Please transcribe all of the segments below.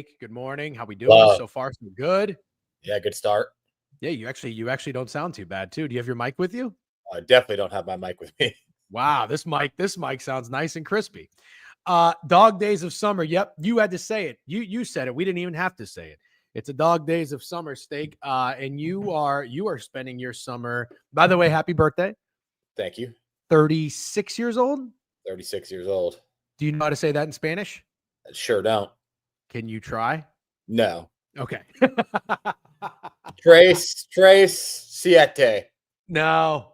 Steak. Good morning. How we doing? Love. So far, so good. Yeah, good start. Yeah, you actually don't sound too bad too. Do you have your mic with you? I definitely don't have my mic with me. Wow, this mic sounds nice and crispy. Dog days of summer. Yep, you had to say it. You said it. We didn't even have to say it. It's a dog days of summer, Steak. And you are spending your summer. By the way, happy birthday. Thank you. 36 years old. 36 years old. Do you know how to say that in Spanish? I sure don't. Can you try? No. Okay. Tres siete. No.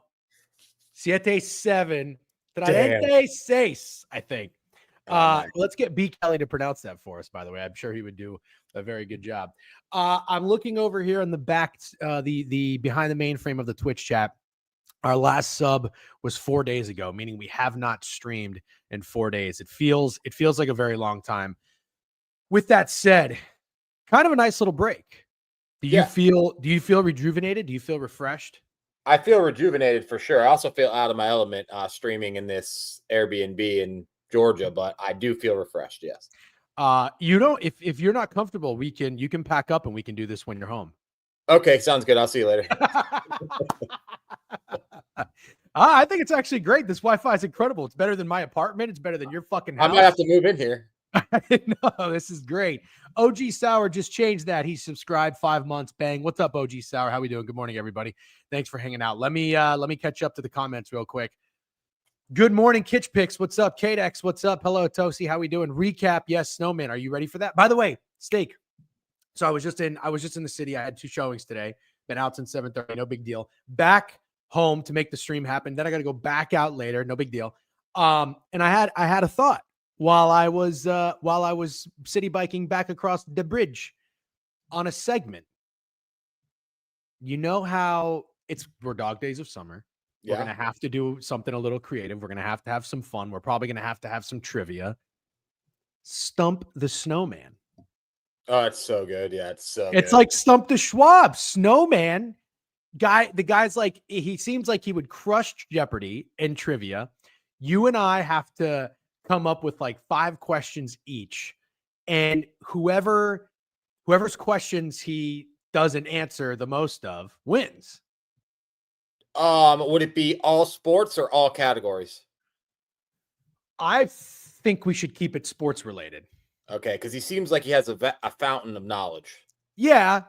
7. Damn. 36, I think. Oh, Let's get B. Kelly to pronounce that for us, by the way. I'm sure he would do a very good job. I'm looking over here in the back, the behind the mainframe of the Twitch chat. Our last sub was 4 days ago, meaning we have not streamed in 4 days. It feels like a very long time. With that said, kind of a nice little break. Do you feel rejuvenated? Do you feel refreshed? I feel rejuvenated for sure. I also feel out of my element streaming in this Airbnb in Georgia, but I do feel refreshed. Yes. If you're not comfortable, you can pack up and we can do this when you're home. Okay, sounds good. I'll see you later. I think it's actually great. This Wi-Fi is incredible. It's better than my apartment. It's better than your fucking house. I might have to move in here. No, this is great. OG Sour just changed that. He subscribed 5 months. Bang. What's up, OG Sour? How we doing? Good morning, everybody. Thanks for hanging out. Let me catch up to the comments real quick. Good morning, Kitch Picks. What's up? Kadex, what's up? Hello, Tosi. How we doing? Recap. Yes, Snowman. Are you ready for that? By the way, Steak. So I was just in the city. I had 2 showings today. Been out since 7:30. No big deal. Back home to make the stream happen. Then I got to go back out later. No big deal. And I had a thought while I was city biking back across the bridge on a segment. You know how we're dog days of summer. Yeah. We're going to have to do something a little creative. We're going to have some fun. We're probably going to have some trivia. Stump the Snowman. Oh, it's so good. Yeah, it's like Stump the Schwab. Snowman. The guy's like, he seems like he would crush Jeopardy in trivia. You and I have to come up with like 5 questions each. And whoever's questions he doesn't answer the most of wins. Would it be all sports or all categories? I think we should keep it sports related. Okay, because he seems like he has a fountain of knowledge. Yeah,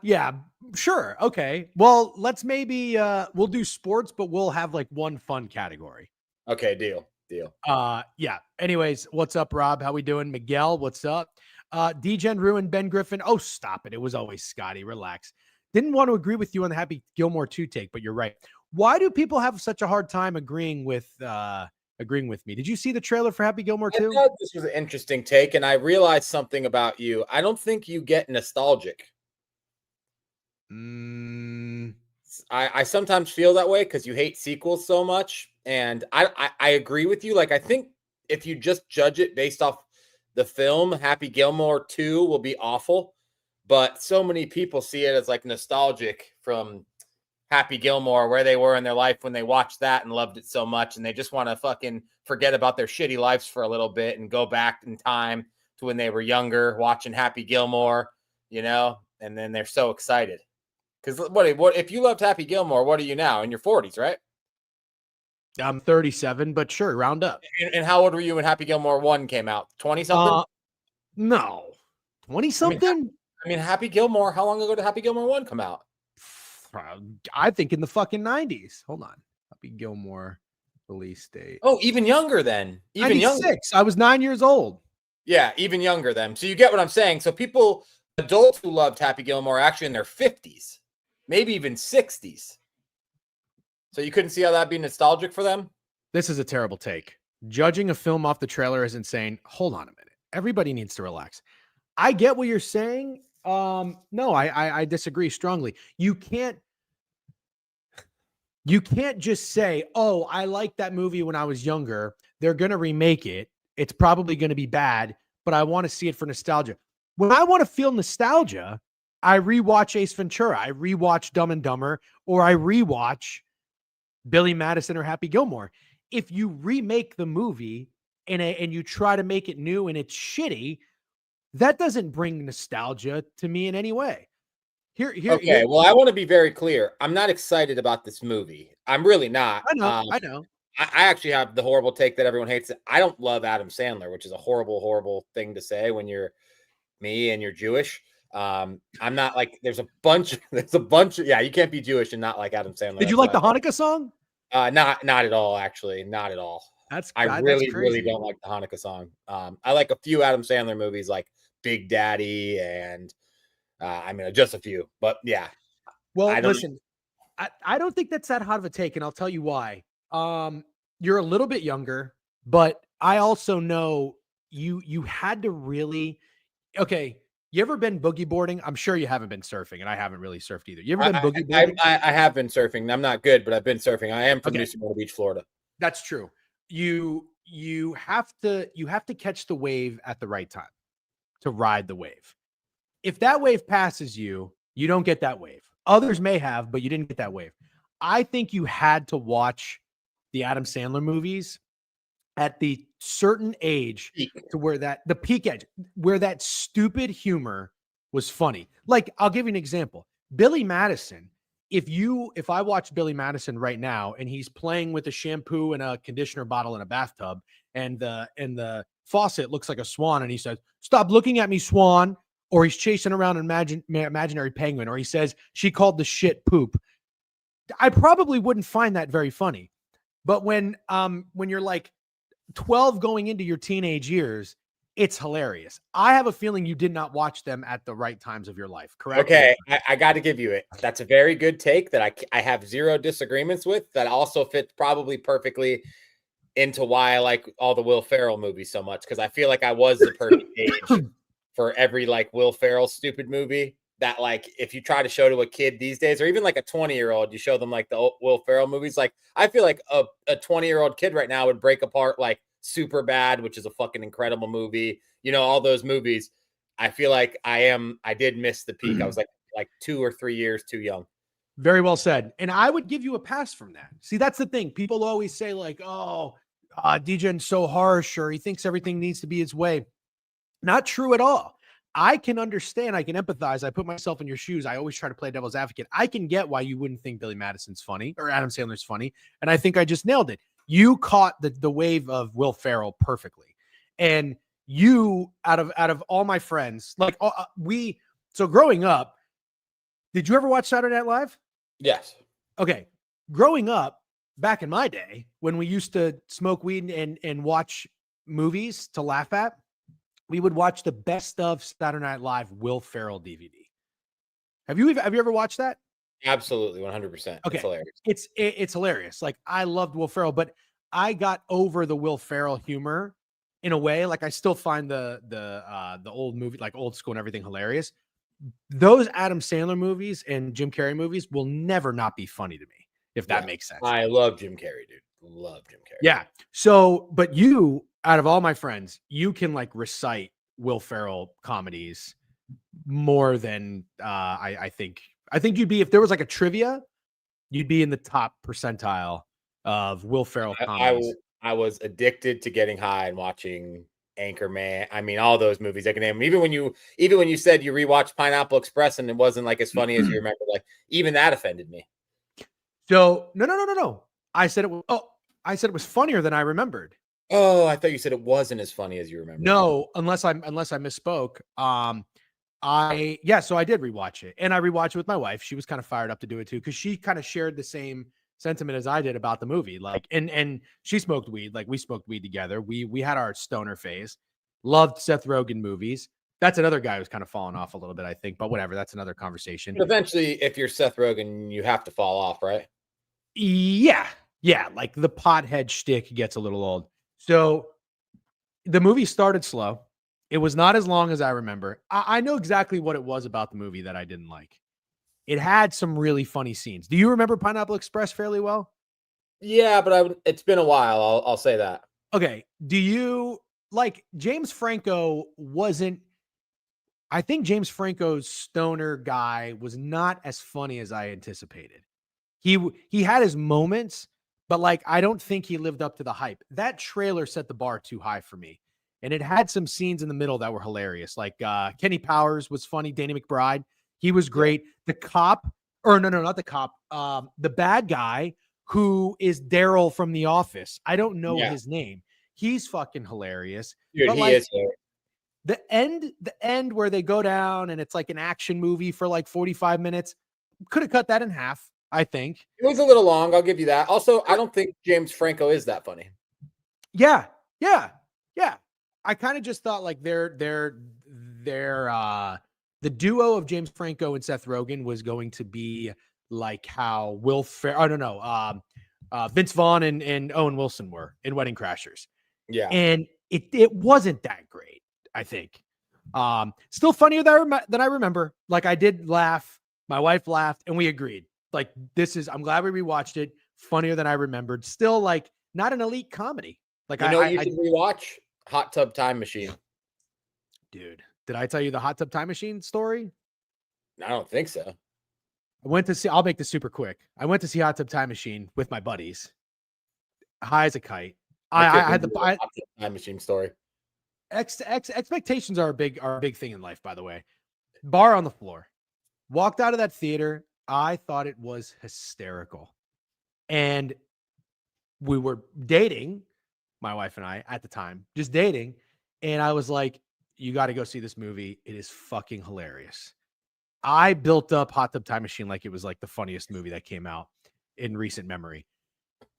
sure. Okay. Well, let's maybe we'll do sports, but we'll have like one fun category. Okay, deal. Yeah. Anyways, what's up, Rob? How we doing? Miguel, what's up? DGen Ruin, Ben Griffin. Oh, stop it. It was always Scotty. Relax. Didn't want to agree with you on the Happy Gilmore 2 take, but you're right. Why do people have such a hard time agreeing with me? Did you see the trailer for Happy Gilmore 2? I thought this was an interesting take, and I realized something about you. I don't think you get nostalgic. I sometimes feel that way because you hate sequels so much, and I agree with you. Like, I think if you just judge it based off the film, Happy Gilmore 2 will be awful, but so many people see it as like nostalgic from Happy Gilmore, where they were in their life when they watched that and loved it so much, and they just want to fucking forget about their shitty lives for a little bit and go back in time to when they were younger watching Happy Gilmore, and then they're so excited. Because what if you loved Happy Gilmore, what are you now? In your 40s, right? I'm 37, but sure, round up. And how old were you when Happy Gilmore 1 came out? 20-something? No. 20-something? I mean, Happy Gilmore, how long ago did Happy Gilmore 1 come out? I think in the fucking 90s. Hold on. Happy Gilmore release date. Oh, even younger then. Even 96. Younger. I was 9 years old. Yeah, even younger then. So you get what I'm saying. So adults who loved Happy Gilmore are actually in their 50s, maybe even 60s. So you couldn't see how that'd be nostalgic for them? This is a terrible take. Judging a film off the trailer is insane. Hold on a minute. Everybody needs to relax. I get what you're saying. No, I disagree strongly. You can't just say, oh, I liked that movie when I was younger. They're going to remake it. It's probably going to be bad, but I want to see it for nostalgia. When I want to feel nostalgia, I rewatch Ace Ventura. I rewatch Dumb and Dumber, or I rewatch Billy Madison or Happy Gilmore. If you remake the movie and you try to make it new and it's shitty, that doesn't bring nostalgia to me in any way. Okay, well, I want to be very clear. I'm not excited about this movie. I'm really not. I know. I actually have the horrible take that everyone hates. I don't love Adam Sandler, which is a horrible, horrible thing to say when you're me and you're Jewish. I'm not like there's a bunch of, yeah, you can't be Jewish and not like Adam Sandler. Did you That's like what the Hanukkah song? not at all, actually. Not at all. That's I that's really, really crazy. don't like the Hanukkah song. I like a few Adam Sandler movies like Big Daddy and I mean just a few, but yeah. Well, I don't listen, I don't think that's that hot of a take, and I'll tell you why. You're a little bit younger, but I also know you had to really okay. You ever been boogie boarding? I'm sure you haven't been surfing, and I haven't really surfed either. You ever been boogie boarding? I have been surfing. I'm not good, but I've been surfing. I am from Okay, New Smyrna Beach, Florida. that's true. You have to catch the wave at the right time to ride the wave. If that wave passes you, you don't get that wave. Others may have, but you didn't get that wave. I think you had to watch the Adam Sandler movies at the certain age Peak. to where that the peak edge, where that stupid humor was funny. Like, I'll give you an example. Billy Madison. If I watch Billy Madison right now and he's playing with a shampoo and a conditioner bottle in a bathtub, and the faucet looks like a swan, and he says, "Stop looking at me, swan," or he's chasing around an imaginary penguin, or he says, "She called the shit poop," I probably wouldn't find that very funny. But when you're like 12 going into your teenage years, it's hilarious. I have a feeling you did not watch them at the right times of your life, correct? Okay, I got to give you it. That's a very good take that I have zero disagreements with. That also fits probably perfectly into why I like all the Will Ferrell movies so much, because I feel like I was the perfect age for every like Will Ferrell stupid movie that like if you try to show to a kid these days, or even like a 20-year-old, you show them like the Will Ferrell movies. Like I feel like a 20-year-old kid right now would break apart like Super Bad, which is a fucking incredible movie. You know, all those movies. I feel like I did miss the peak. I was like 2 or 3 years too young. Very well said. And I would give you a pass from that. See, that's the thing. People always say, like, oh, DJ's so harsh, or he thinks everything needs to be his way. Not true at all. I can understand. I can empathize. I put myself in your shoes. I always try to play devil's advocate. I can get why you wouldn't think Billy Madison's funny or Adam Sandler's funny. And I think I just nailed it. You caught the wave of Will Ferrell perfectly. And you, out of all my friends, like so growing up, did you ever watch Saturday Night Live? Yes. Okay. Growing up, back in my day, when we used to smoke weed and watch movies to laugh at, we would watch the best of Saturday Night Live Will Ferrell DVD. Have you ever watched that? Absolutely, 100%. Okay. It's hilarious. It's hilarious. Like, I loved Will Ferrell, but I got over the Will Ferrell humor in a way. Like, I still find the old movie, like old school and everything, hilarious. Those Adam Sandler movies and Jim Carrey movies will never not be funny to me, if that makes sense. I love Jim Carrey, dude. Love Jim Carrey. Yeah. So, but you, out of all my friends, you can like recite Will Ferrell comedies more than I think. I think you'd be, if there was like a trivia, you'd be in the top percentile of Will Ferrell comedies. I was addicted to getting high and watching Anchorman. I mean, all those movies I can name. Even when you said you rewatched Pineapple Express and it wasn't like as funny as you remember, like even that offended me. So no. I said it was funnier than I remembered. Oh, I thought you said it wasn't as funny as you remember. No, unless I misspoke. So I did rewatch it, and I rewatched it with my wife. She was kind of fired up to do it too, because she kind of shared the same sentiment as I did about the movie. Like, and she smoked weed, like we smoked weed together. We had our stoner phase. Loved Seth Rogen movies. That's another guy who's kind of fallen off a little bit, I think, but whatever. That's another conversation. But eventually, if you're Seth Rogen, you have to fall off, right? Yeah. Like the pothead shtick gets a little old. So the movie started slow. It was not as long as I remember. I know exactly what it was about the movie that I didn't like. It had some really funny scenes. Do you remember Pineapple Express fairly well? Yeah, but it's been a while. I'll say that. Okay. Do you like James Franco? I think James Franco's stoner guy was not as funny as I anticipated. He had his moments, but like I don't think he lived up to the hype. That trailer set the bar too high for me. and it had some scenes in the middle that were hilarious. Like Kenny Powers was funny. Danny McBride, he was great. The cop, or no, not the cop. The bad guy who is Daryl from The Office. I don't know his name. He's fucking hilarious. Dude, but he like, is hilarious. the end where they go down and it's like an action movie for like 45 minutes. Could have cut that in half, I think. It was a little long. I'll give you that. Also, I don't think James Franco is that funny. Yeah. I kind of just thought like the duo of James Franco and Seth Rogen was going to be like how Vince Vaughn and Owen Wilson were in Wedding Crashers. Yeah. And it wasn't that great, I think. Still funnier than I remember. Like, I did laugh. My wife laughed, and we agreed. Like, I'm glad we rewatched it. Funnier than I remembered. Still, like, not an elite comedy. Like, you should rewatch Hot Tub Time Machine. Dude, did I tell you the Hot Tub Time Machine story? I don't think so. I'll make this super quick. I went to see Hot Tub Time Machine with my buddies. High as a kite. I had the Hot Tub Time Machine story. Expectations are a big thing in life, by the way. Bar on the floor. Walked out of that theater. I thought it was hysterical. And we were dating, my wife and I, at the time, just dating. And I was like, you got to go see this movie. It is fucking hilarious. I built up Hot Tub Time Machine like it was like the funniest movie that came out in recent memory.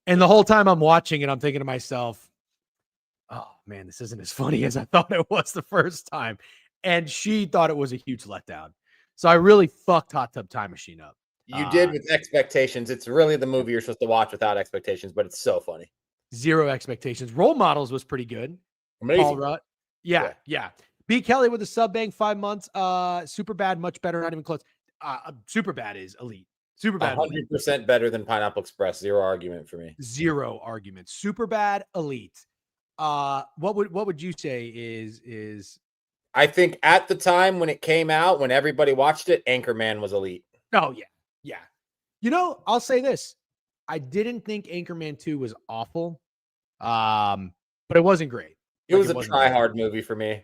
And the whole time I'm watching it, I'm thinking to myself, oh man, this isn't as funny as I thought it was the first time. And she thought it was a huge letdown. So I really fucked Hot Tub Time Machine up. You did with expectations. It's really the movie you're supposed to watch without expectations, but it's so funny. Zero expectations. Role Models was pretty good. Amazing. Paul Rudd. Yeah. B. Kelly with a sub bang 5 months. Super bad, much better, not even close. Super bad is elite. Super bad. 100% better than Pineapple Express. Zero argument for me. Zero argument. Super bad, elite. What would you say is I think at the time when it came out, when everybody watched it, Anchorman was elite. Oh yeah. You know, I'll say this. I didn't think Anchorman 2 was awful. But it wasn't great. It was a try-hard movie for me.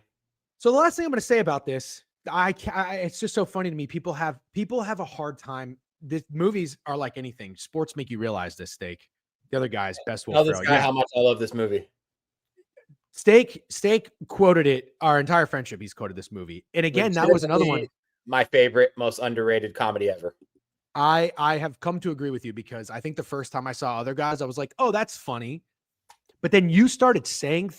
So the last thing I'm going to say about this, it's just so funny to me. People have a hard time. Movies are like anything. Sports make you realize this. Steak. The other guy's best. Tell this guy how much I love this movie. Steak quoted it our entire friendship. He's quoted this movie. And again, that was another one. My favorite, most underrated comedy ever. I have come to agree with you because I think the first time I saw Other Guys, I was like, oh, that's funny. But then you started saying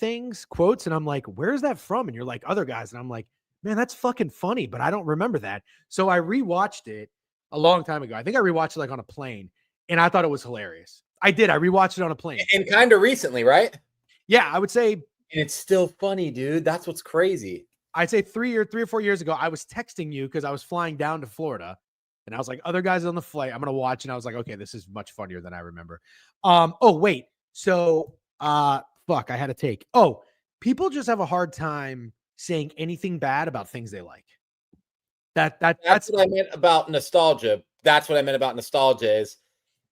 quotes, and I'm like, where's that from? And you're like, Other Guys. And I'm like, man, that's fucking funny, but I don't remember that. So I rewatched it a long time ago. I think I rewatched it like on a plane, and I thought it was hilarious. I did. I rewatched it on a plane. And kind of recently, right? Yeah, I would say. And it's still funny, dude. That's what's crazy. I'd say 3 or 4 years ago, I was texting you because I was flying down to Florida. And I was like, Other Guys on the flight, I'm going to watch. And I was like, okay, this is much funnier than I remember. Oh, wait. So, I had a take. Oh, people just have a hard time saying anything bad about things they like. That's what I meant about nostalgia. That's what I meant about nostalgia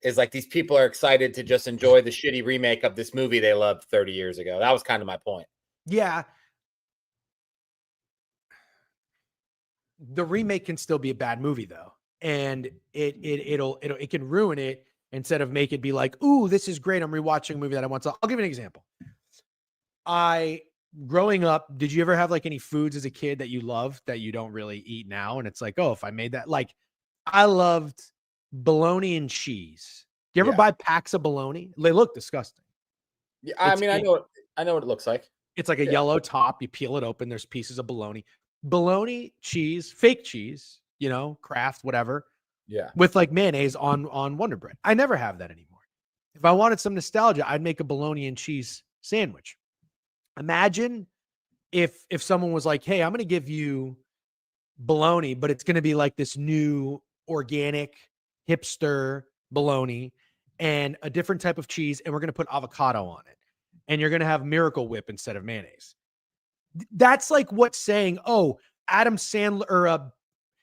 is like these people are excited to just enjoy the shitty remake of this movie they loved 30 years ago. That was kind of my point. Yeah. The remake can still be a bad movie though. And it can ruin it instead of make it be like, ooh, this is great. I'm rewatching a movie that I want to. I'll give you an example. Growing up, did you ever have like any foods as a kid that you loved that you don't really eat now? And it's like, oh, if I made that, like I loved bologna and cheese. Do you ever buy packs of bologna? They look disgusting. Yeah, I know what it looks like. It's like a yellow top. You peel it open. There's pieces of bologna, cheese, fake cheese, Kraft, whatever. Yeah. With like mayonnaise on Wonder Bread. I never have that anymore. If I wanted some nostalgia, I'd make a bologna and cheese sandwich. Imagine if someone was like, hey, I'm going to give you bologna, but it's going to be like this new organic hipster bologna and a different type of cheese. And we're going to put avocado on it. And you're going to have Miracle Whip instead of mayonnaise. That's like what's saying, oh, Adam Sandler or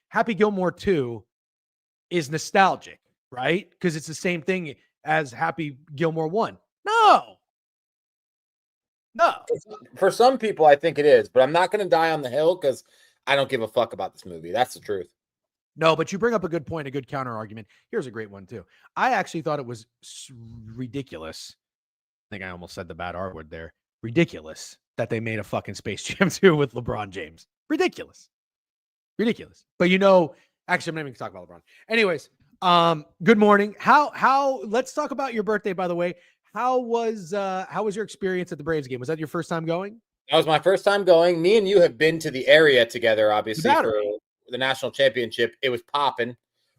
Happy Gilmore 2 is nostalgic, right? Because it's the same thing as Happy Gilmore 1. No. No. For some people, I think it is, but I'm not going to die on the hill because I don't give a fuck about this movie. That's the truth. No, but you bring up a good point, a good counter argument. Here's a great one too. I actually thought it was ridiculous. I think I almost said the bad R word there. Ridiculous that they made a fucking Space Jam 2 with LeBron James. Ridiculous. Ridiculous. But actually, I'm not even gonna talk about LeBron. Anyways, good morning. Let's talk about your birthday, by the way. How was your experience at the Braves game? Was that your first time going? That was my first time going. Me and you have been to the area together, obviously, for the national championship. It was popping.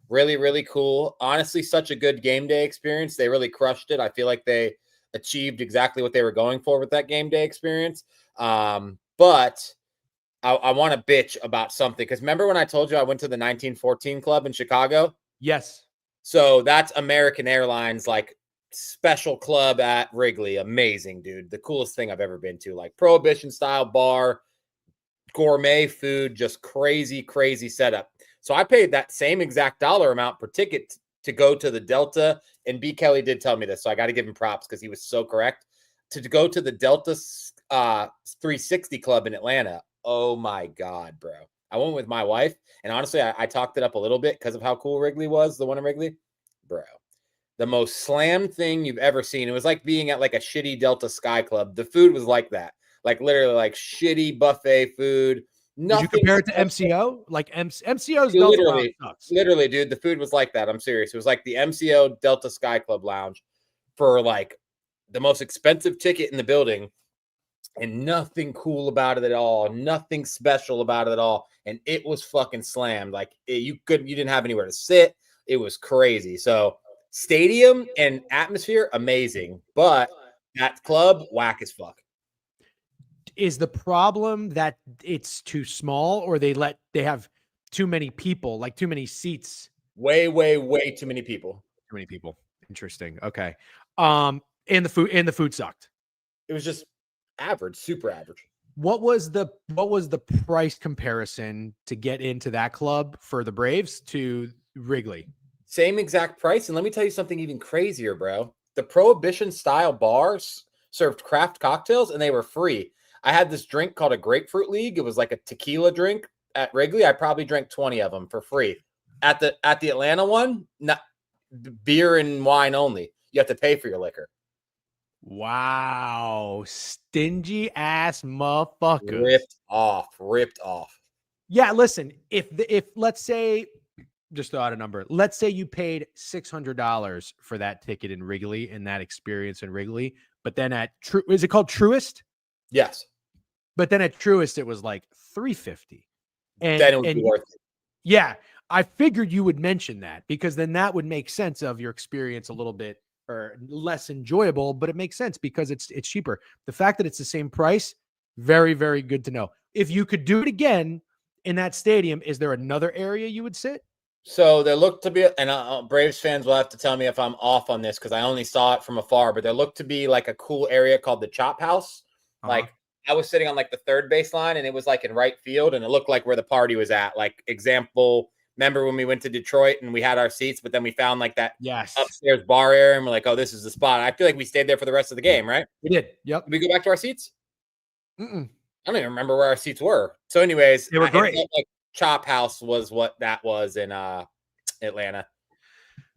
Really, really cool. Honestly, such a good game day experience. They really crushed it. I feel like they achieved exactly what they were going for with that game day experience. But I want to bitch about something because remember when I told you I went to the 1914 Club in Chicago? Yes. So that's American Airlines, like special club at Wrigley. Amazing, dude. The coolest thing I've ever been to. Like prohibition style bar, gourmet food, just crazy, crazy setup. So I paid that same exact dollar amount per ticket to go to the Delta. And B. Kelly did tell me this, so I got to give him props because he was so correct. To go to the Delta 360 Club in Atlanta. Oh my God, bro. I went with my wife, and honestly, I talked it up a little bit because of how cool Wrigley was, the one in Wrigley. Bro, the most slam thing you've ever seen. It was like being at like a shitty Delta Sky Club. The food was like that. Like literally like shitty buffet food. Nothing. Would you compare it to MCO? Like MCO's Literally, Delta Lounge sucks. Literally, dude, the food was like that. I'm serious. It was like the MCO Delta Sky Club Lounge for like the most expensive ticket in the building, and nothing cool about it at all. Nothing special about it at all. And it was fucking slammed. Like you didn't have anywhere to sit. It was crazy. So stadium and atmosphere, amazing. But that club, whack as fuck. Is the problem that it's too small, or they have too many people, like too many seats? Way, way, way too many people. Too many people. Interesting. Okay. And the food sucked. It was just average, super average. What was the price comparison to get into that club for the Braves to Wrigley? Same exact price. And let me tell you something even crazier, bro. The prohibition style bars served craft cocktails and they were free. I had this drink called a Grapefruit League. It was like a tequila drink at Wrigley. I probably drank 20 of them for free. At the Atlanta one, not beer and wine only. You have to pay for your liquor. Wow. Stingy ass motherfuckers. Ripped off. Yeah, listen, if let's say, just throw out a number. Let's say you paid $600 for that ticket in Wrigley and that experience in Wrigley, but then is it called Truist? Yes. But then at Truist it was like $350. And then it would be worth it. Yeah, I figured you would mention that because then that would make sense of your experience a little bit or less enjoyable, but it makes sense because it's cheaper. The fact that it's the same price, very, very good to know. If you could do it again in that stadium, is there another area you would sit? So there looked to be, and Braves fans will have to tell me if I'm off on this because I only saw it from afar, but there looked to be like a cool area called the Chop House. Like I was sitting on like the third baseline and it was like in right field and it looked like where the party was at. Like example, remember when we went to Detroit and we had our seats, but then we found like that upstairs bar area and we're like, oh, this is the spot. I feel like we stayed there for the rest of the game, right? We did. Yep. Did we go back to our seats? Mm-mm. I don't even remember where our seats were. So anyways, they were great. Like Chop House was what that was in Atlanta.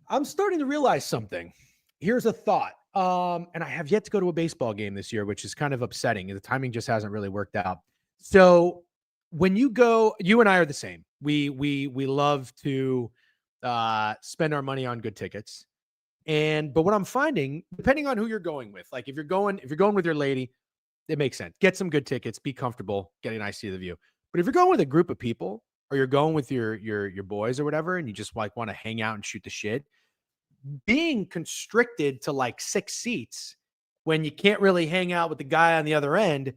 I'm starting to realize something. Here's a thought. And I have yet to go to a baseball game this year, which is kind of upsetting. The timing just hasn't really worked out. So when you go, you and I are the same. We love to spend our money on good tickets. But what I'm finding, depending on who you're going with, like if you're going with your lady, it makes sense. Get some good tickets, be comfortable, get a nice seat of the view. But if you're going with a group of people or you're going with your boys or whatever, and you just like want to hang out and shoot the shit, being constricted to like 6 seats when you can't really hang out with the guy on the other end,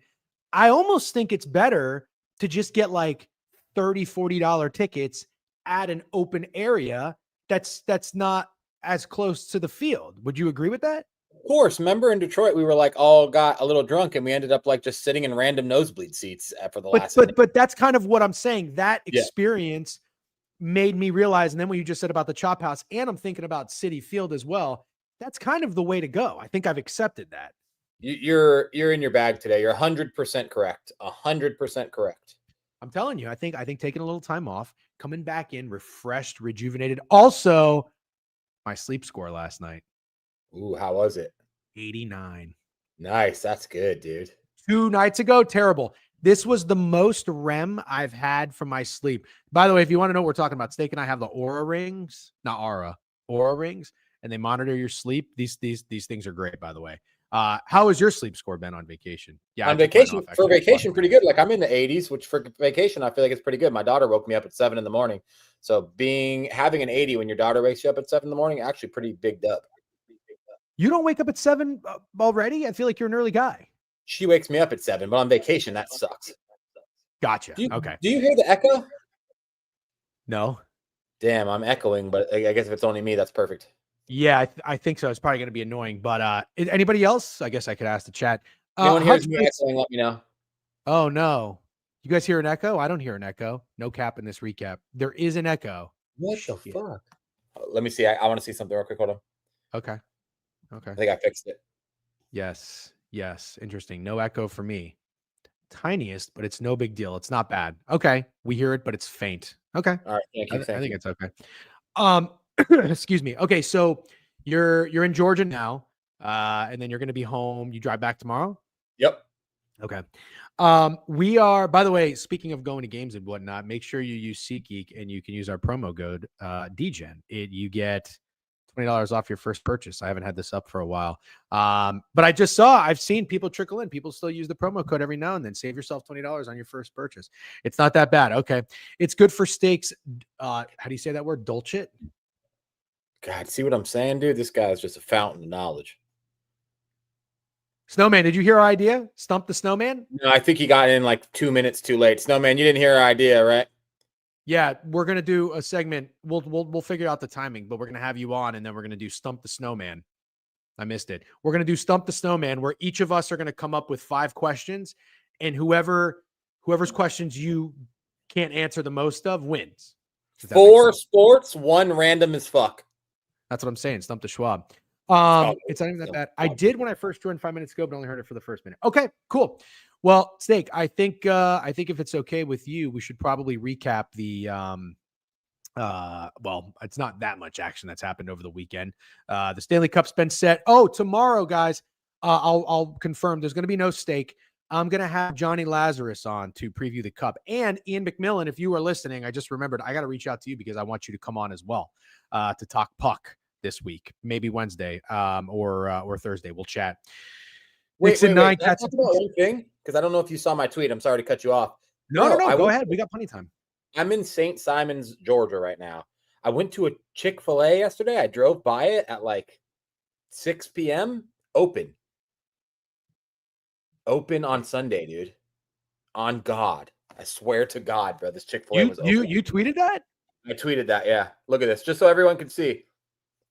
I almost think it's better to just get like $30, $40 tickets at an open area that's not as close to the field. Would you agree with that? Of course. Remember in Detroit, we were like all got a little drunk and we ended up like just sitting in random nosebleed seats for the last. But that's kind of what I'm saying. That experience made me realize, and then what you just said about the Chop House, and I'm thinking about Citi Field as well. That's kind of the way to go. I think I've accepted that. You're in your bag today. You're 100% correct. 100% correct. I'm telling you, I think taking a little time off, coming back in refreshed, rejuvenated. Also, my sleep score last night, Ooh, how was it? 89. Nice. That's good, dude. 2 nights ago, terrible. This was the most REM I've had from my sleep. By the way, if you want to know what we're talking about, Steak and I have the Aura rings, not Aura, Aura rings, and they monitor your sleep. These things are great, by the way. How has your sleep score been on vacation? Yeah, On vacation, for vacation, pretty good. Like I'm in the 80s, which for vacation, I feel like it's pretty good. My daughter woke me up at 7 in the morning. So having an 80 when your daughter wakes you up at 7 in the morning, actually pretty big up. You don't wake up at 7 already? I feel like you're an early guy. She wakes me up at 7, but on vacation, that sucks. Gotcha. Okay. Do you hear the echo? No. Damn, I'm echoing, but I guess if it's only me, that's perfect. Yeah, I think so. It's probably going to be annoying. But anybody else? I guess I could ask the chat. Anyone hears me echoing, let me know. Oh, no. You guys hear an echo? I don't hear an echo. No cap in this recap. There is an echo. What the fuck? Let me see. I want to see something real quick. Hold on. Okay. I think I fixed it. Yes. Interesting. No echo for me. Tiniest, but it's no big deal. It's not bad. Okay. We hear it, but it's faint. Okay. All right. Thank you. I think it's okay. Excuse me. Okay. So you're in Georgia now, and then you're going to be home. You drive back tomorrow? Yep. Okay. We are, by the way, speaking of going to games and whatnot, make sure you use SeatGeek and you can use our promo code DGen. You get $20 off your first purchase. I haven't had this up for a while. But I've seen people trickle in. People still use the promo code every now and then. Save yourself $20 on your first purchase. It's not that bad. Okay. It's good for steaks. How do you say that word? Dulcet? God, see what I'm saying, dude? This guy is just a fountain of knowledge. Snowman, did you hear our idea? Stump the Snowman? No, I think he got in like 2 minutes too late. Snowman, you didn't hear our idea, right? Yeah, we're gonna do a segment. We'll figure out the timing, but we're gonna have you on, and then we're gonna do Stump the Snowman. I missed it. We're gonna do Stump the Snowman, where each of us are gonna come up with 5 questions, and whoever's questions you can't answer the most of wins. 4 sports, 1 random as fuck. That's what I'm saying. Stump the Schwab. It's not even that bad. I did when I first joined 5 minutes ago, but only heard it for the first minute. Okay, cool. Well, Steak, I think if it's okay with you, we should probably recap the well, it's not that much action that's happened over the weekend. The Stanley Cup's been set. Oh, tomorrow, guys, I'll confirm there's going to be no Steak. I'm going to have Johnny Lazarus on to preview the Cup. And Ian McMillan, if you are listening, I just remembered I got to reach out to you because I want you to come on as well to talk puck this week, maybe Wednesday or Thursday. We'll chat. Wait. Can I talk about one thing? Because I don't know if you saw my tweet. I'm sorry to cut you off. No. Go ahead. We got plenty of time. I'm in St. Simons, Georgia right now. I went to a Chick-fil-A yesterday. I drove by it at like 6 p.m. Open on Sunday, dude. On God. I swear to God, bro. This Chick-fil-A was open. You tweeted that? I tweeted that, yeah. Look at this, just so everyone can see.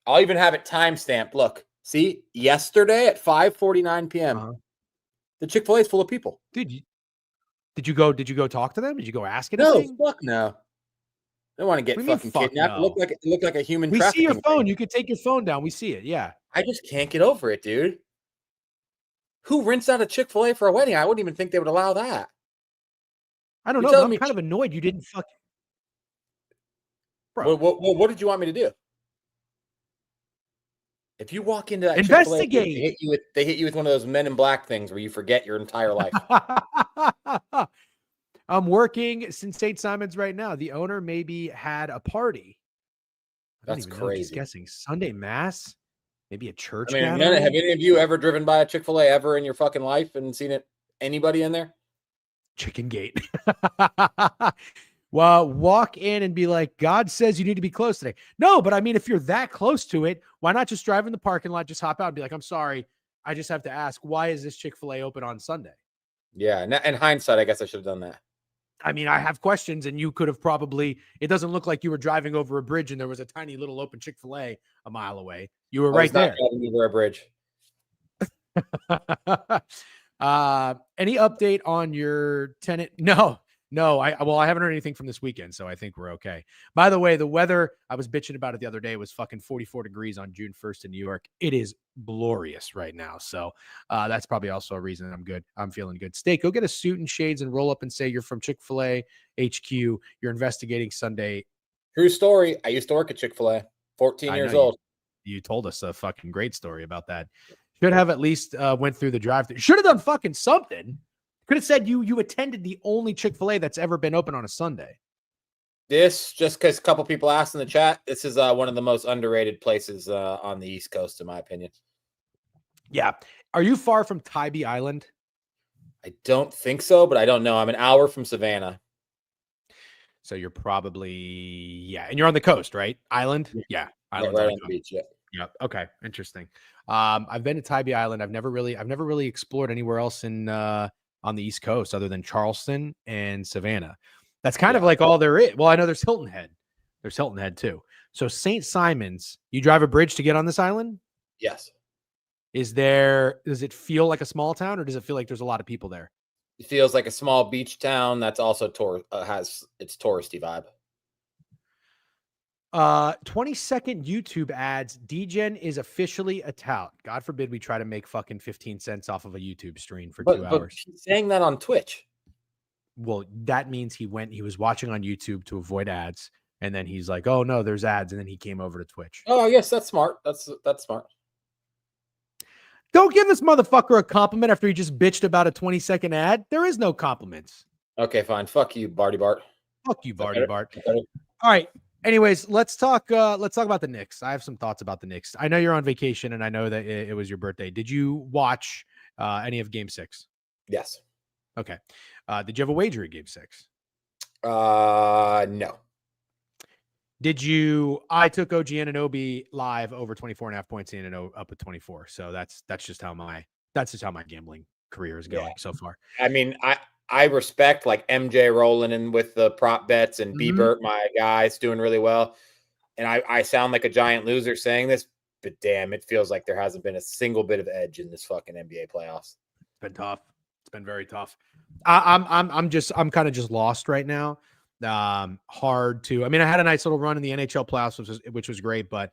I'll even have it timestamped. Look, see, yesterday at 5:49 p.m., the Chick-fil-A is full of people. Dude, did you go talk to them? Did you go ask anything? No, fuck no. I don't want to get fucking kidnapped. No. Look like a human. We see your phone. You could take your phone down. We see it. Yeah. I just can't get over it, dude. Who rents out a Chick-fil-A for a wedding? I wouldn't even think they would allow that. I don't know. I'm kind of annoyed you didn't fuck. Bro. What did you want me to do? If you walk into that investigate, they hit you with one of those Men in Black things where you forget your entire life. I'm working in St. Simons right now. The owner maybe had a party. That's crazy. Just guessing Sunday mass, maybe a church. I mean, have any of you ever driven by a Chick-fil-A ever in your fucking life and seen it? Anybody in there? Chicken Gate. Well, walk in and be like, God says you need to be close today. No, but I mean, if you're that close to it, why not just drive in the parking lot, just hop out and be like, I'm sorry, I just have to ask, why is this Chick-fil-A open on Sunday? Yeah, in hindsight, I guess I should have done that. I mean, I have questions, and you could have probably, it doesn't look like you were driving over a bridge and there was a tiny little open Chick-fil-A a mile away. You were right there. Driving over a bridge. Any update on your tenant? No. No, I haven't heard anything from this weekend, so I think we're okay. By the way, the weather, I was bitching about it the other day, was fucking 44 degrees on June 1st in New York. It is glorious right now. So that's probably also a reason I'm good. I'm feeling good. Steak, go get a suit and shades and roll up and say you're from Chick-fil-A HQ. You're investigating Sunday. True story. I used to work at Chick-fil-A, 14 years old. You told us a fucking great story about that. Should have at least went through the drive-thru. Should have done fucking something. Could have said you attended the only Chick-fil-A that's ever been open on a Sunday. This, just because a couple people asked in the chat, this is one of the most underrated places on the East Coast, in my opinion. Yeah. Are you far from Tybee Island? I don't think so, but I don't know. I'm an hour from Savannah. So you're probably, yeah. And you're on the coast, right? Island? Yeah. Island right on the beach, yeah. Yep. Okay. Interesting. I've been to Tybee Island. I've never really explored anywhere else in on the East Coast other than Charleston and Savannah. That's kind of like all there is. Well, I know there's Hilton Head. There's Hilton Head too. So St. Simon's, you drive a bridge to get on this island? Yes. Does it feel like a small town or does it feel like there's a lot of people there? It feels like a small beach town that's also has its touristy vibe. 20-second YouTube ads. DGen is officially a tout. God forbid we try to make fucking 15 cents off of a YouTube stream for 2 hours. He's saying that on Twitch. Well, that means he was watching on YouTube to avoid ads. And then he's like, oh no, there's ads. And then he came over to Twitch. Oh, yes, that's smart. That's smart. Don't give this motherfucker a compliment after he just bitched about a 20-second ad. There is no compliments. Okay, fine. Fuck you, Barty Bart. Fuck you, Barty Bart. All right. Anyways, let's talk about the Knicks. I have some thoughts about the Knicks. I know you're on vacation and I know that it was your birthday. Did you watch any of Game 6? Yes. Okay. Did you have a wager at Game 6? No. I took OG Anunoby live over 24.5 points and up at 24. So that's just how my gambling career is going so far. I mean, I respect like MJ rolling in with the prop bets and Bert, my guy's doing really well. And I sound like a giant loser saying this, but damn, it feels like there hasn't been a single bit of edge in this fucking NBA playoffs. It's been tough. It's been very tough. I'm kind of just lost right now. Hard to, I mean, I had a nice little run in the NHL playoffs, which was great, but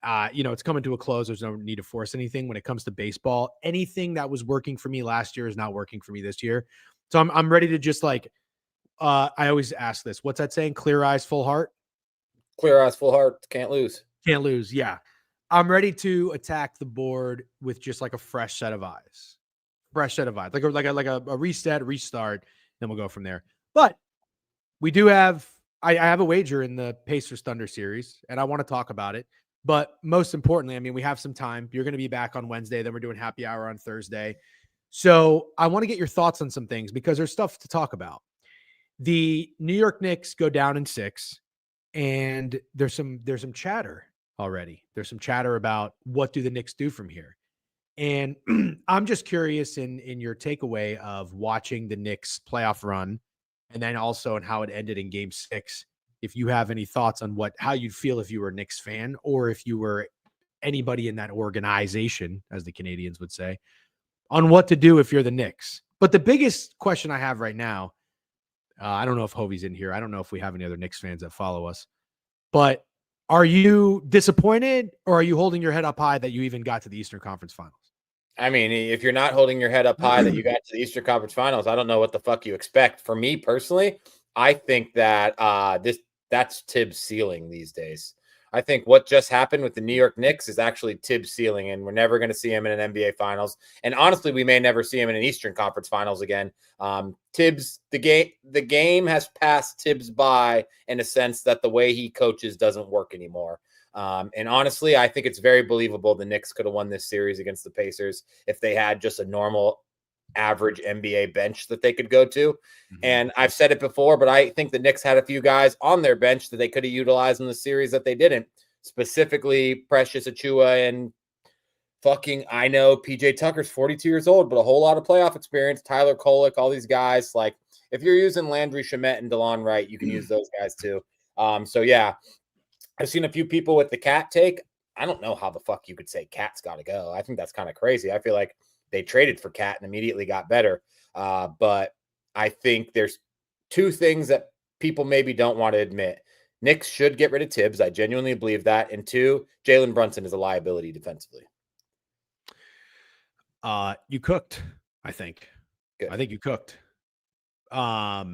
it's coming to a close. There's no need to force anything when it comes to baseball. Anything that was working for me last year is not working for me this year. So I'm ready to just I always ask this. What's that saying? Clear eyes, full heart. Clear eyes, full heart. Can't lose. Can't lose. Yeah. I'm ready to attack the board with just like a fresh set of eyes. Like a reset, restart. Then we'll go from there. But we do have, I have a wager in the Pacers Thunder series, and I want to talk about it. But most importantly, I mean, we have some time. You're going to be back on Wednesday. Then we're doing happy hour on Thursday. So I want to get your thoughts on some things because there's stuff to talk about. The New York Knicks go down in 6, and there's some chatter already. There's some chatter about what do the Knicks do from here. And I'm just curious in your takeaway of watching the Knicks playoff run, and then also in how it ended in Game 6. If you have any thoughts on how you'd feel if you were a Knicks fan, or if you were anybody in that organization, as the Canadians would say, on what to do if you're the Knicks. But the biggest question I have right now, I don't know if Hovey's in here. I don't know if we have any other Knicks fans that follow us. But are you disappointed, or are you holding your head up high that you even got to the Eastern Conference Finals? I mean, if you're not holding your head up high that you got to the Eastern Conference Finals, I don't know what the fuck you expect. For me personally, I think that that's Tibbs' ceiling these days. I think what just happened with the New York Knicks is actually Tibbs' ceiling, and we're never going to see him in an NBA Finals. And honestly, we may never see him in an Eastern Conference Finals again. Tibbs, the game has passed Tibbs by in a sense that the way he coaches doesn't work anymore. And honestly, I think it's very believable the Knicks could have won this series against the Pacers if they had just a normal average NBA bench that they could go to. Mm-hmm. And I've said it before, but I think the Knicks had a few guys on their bench that they could have utilized in the series that they didn't, specifically Precious Achiuwa and fucking, I know PJ Tucker's 42 years old, but a whole lot of playoff experience. Tyler Kolek, all these guys. Like, if you're using Landry Shamet and DeLon Wright, you can use those guys too. So yeah, I've seen a few people with the Cat take. I don't know how the fuck you could say Cat's got to go. I think that's kind of crazy. I feel like they traded for Cat and immediately got better. But I think there's two things that people maybe don't want to admit. Knicks should get rid of Tibbs. I genuinely believe that. And two, Jalen Brunson is a liability defensively. You cooked, I think. Good. I think you cooked. Let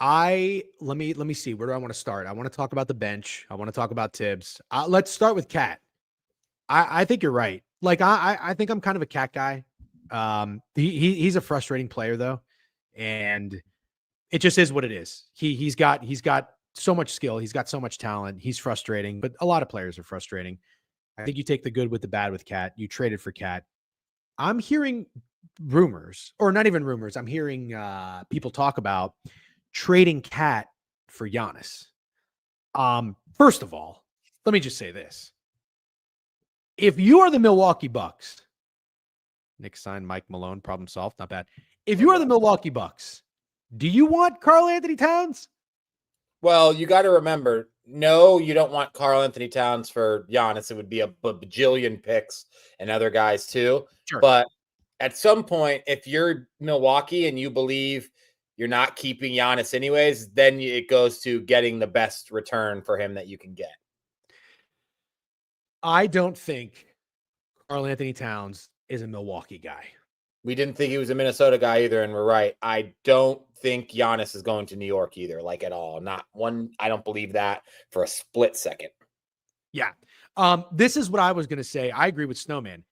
me see. Where do I want to start? I want to talk about the bench. I want to talk about Tibbs. Let's start with Cat. I think you're right. Like I think I'm kind of a Cat guy. He's a frustrating player though, and it just is what it is. He's got so much skill. He's got so much talent. He's frustrating, but a lot of players are frustrating. I think you take the good with the bad with Cat. You traded for Cat. I'm hearing rumors, or not even rumors. I'm hearing people talk about trading Cat for Giannis. First of all, let me just say this. If you are the Milwaukee Bucks, Nick signed Mike Malone, problem solved, not bad. If you are the Milwaukee Bucks, do you want Karl-Anthony Towns? Well, you got to remember, no, you don't want Karl-Anthony Towns for Giannis. It would be a bajillion picks and other guys too. Sure. But at some point, if you're Milwaukee and you believe you're not keeping Giannis anyways, then it goes to getting the best return for him that you can get. I don't think Karl-Anthony Towns is a Milwaukee guy. We didn't think he was a Minnesota guy either, and we're right. I don't think Giannis is going to New York either, like at all. Not one. I don't believe that for a split second. Yeah. This is what I was going to say. I agree with Snowman.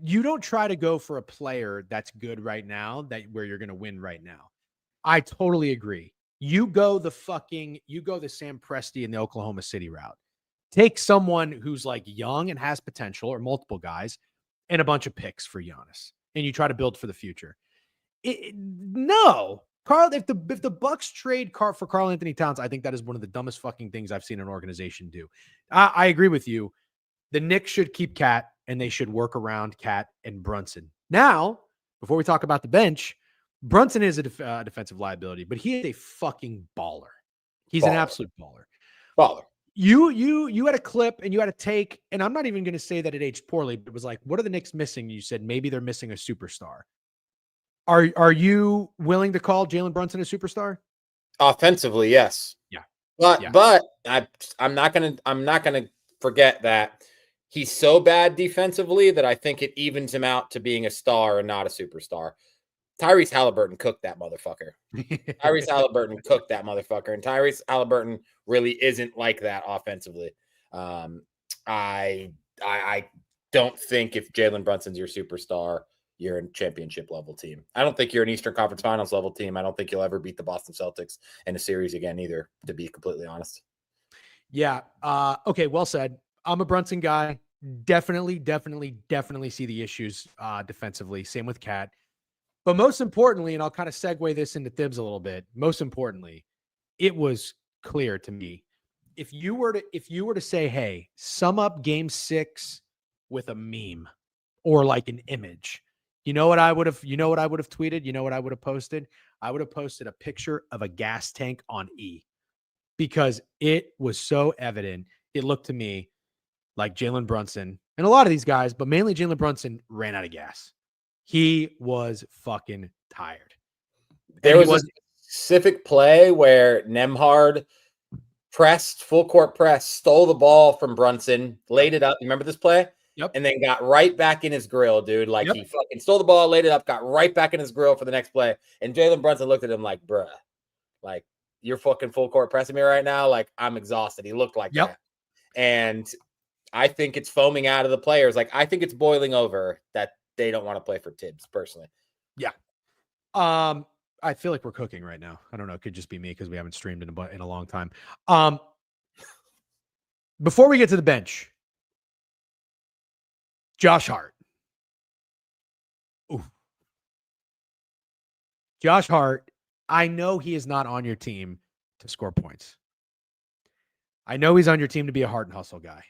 You don't try to go for a player that's good right now, where you're going to win right now. I totally agree. You go the Sam Presti and the Oklahoma City route. Take someone who's like young and has potential, or multiple guys, and a bunch of picks for Giannis, and you try to build for the future. No, Carl. If the Bucks trade for Karl-Anthony Towns, I think that is one of the dumbest fucking things I've seen an organization do. I agree with you. The Knicks should keep Cat, and they should work around Cat and Brunson. Now, before we talk about the bench, Brunson is a defensive liability, but he is a fucking baller. He's an absolute baller. Baller. You had a clip and you had a take, and I'm not even going to say that it aged poorly, but it was like, what are the Knicks missing? You said maybe they're missing a superstar. Are you willing to call Jalen Brunson a superstar? Offensively, yes. Yeah. But I'm not gonna forget that he's so bad defensively that I think it evens him out to being a star and not a superstar. Tyrese Halliburton cooked that motherfucker. Tyrese Halliburton cooked that motherfucker. And Tyrese Halliburton really isn't like that offensively. I don't think if Jalen Brunson's your superstar, you're a championship level team. I don't think you're an Eastern Conference Finals level team. I don't think you'll ever beat the Boston Celtics in a series again either, to be completely honest. Yeah. Okay. Well said. I'm a Brunson guy. Definitely see the issues defensively. Same with Cat. But most importantly, and I'll kind of segue this into Thibs a little bit. Most importantly, it was clear to me. If you were to say, hey, sum up game 6 with a meme or like an image, you know what I would have tweeted? You know what I would have posted? I would have posted a picture of a gas tank on E, because it was so evident. It looked to me like Jalen Brunson and a lot of these guys, but mainly Jalen Brunson, ran out of gas. He was fucking tired. There was a specific play where Nembhard pressed, full court press, stole the ball from Brunson, laid it up. You remember this play? Yep. And then got right back in his grill, dude. Like, he fucking stole the ball, laid it up, got right back in his grill for the next play. And Jalen Brunson looked at him like, bruh, like, you're fucking full court pressing me right now. Like, I'm exhausted. He looked like that. And I think it's foaming out of the players. Like, I think it's boiling over that they don't want to play for Tibbs, personally. Yeah. I feel like we're cooking right now. I don't know. It could just be me because we haven't streamed in a long time. Before we get to the bench, Josh Hart. Ooh. Josh Hart, I know he is not on your team to score points. I know he's on your team to be a heart and hustle guy.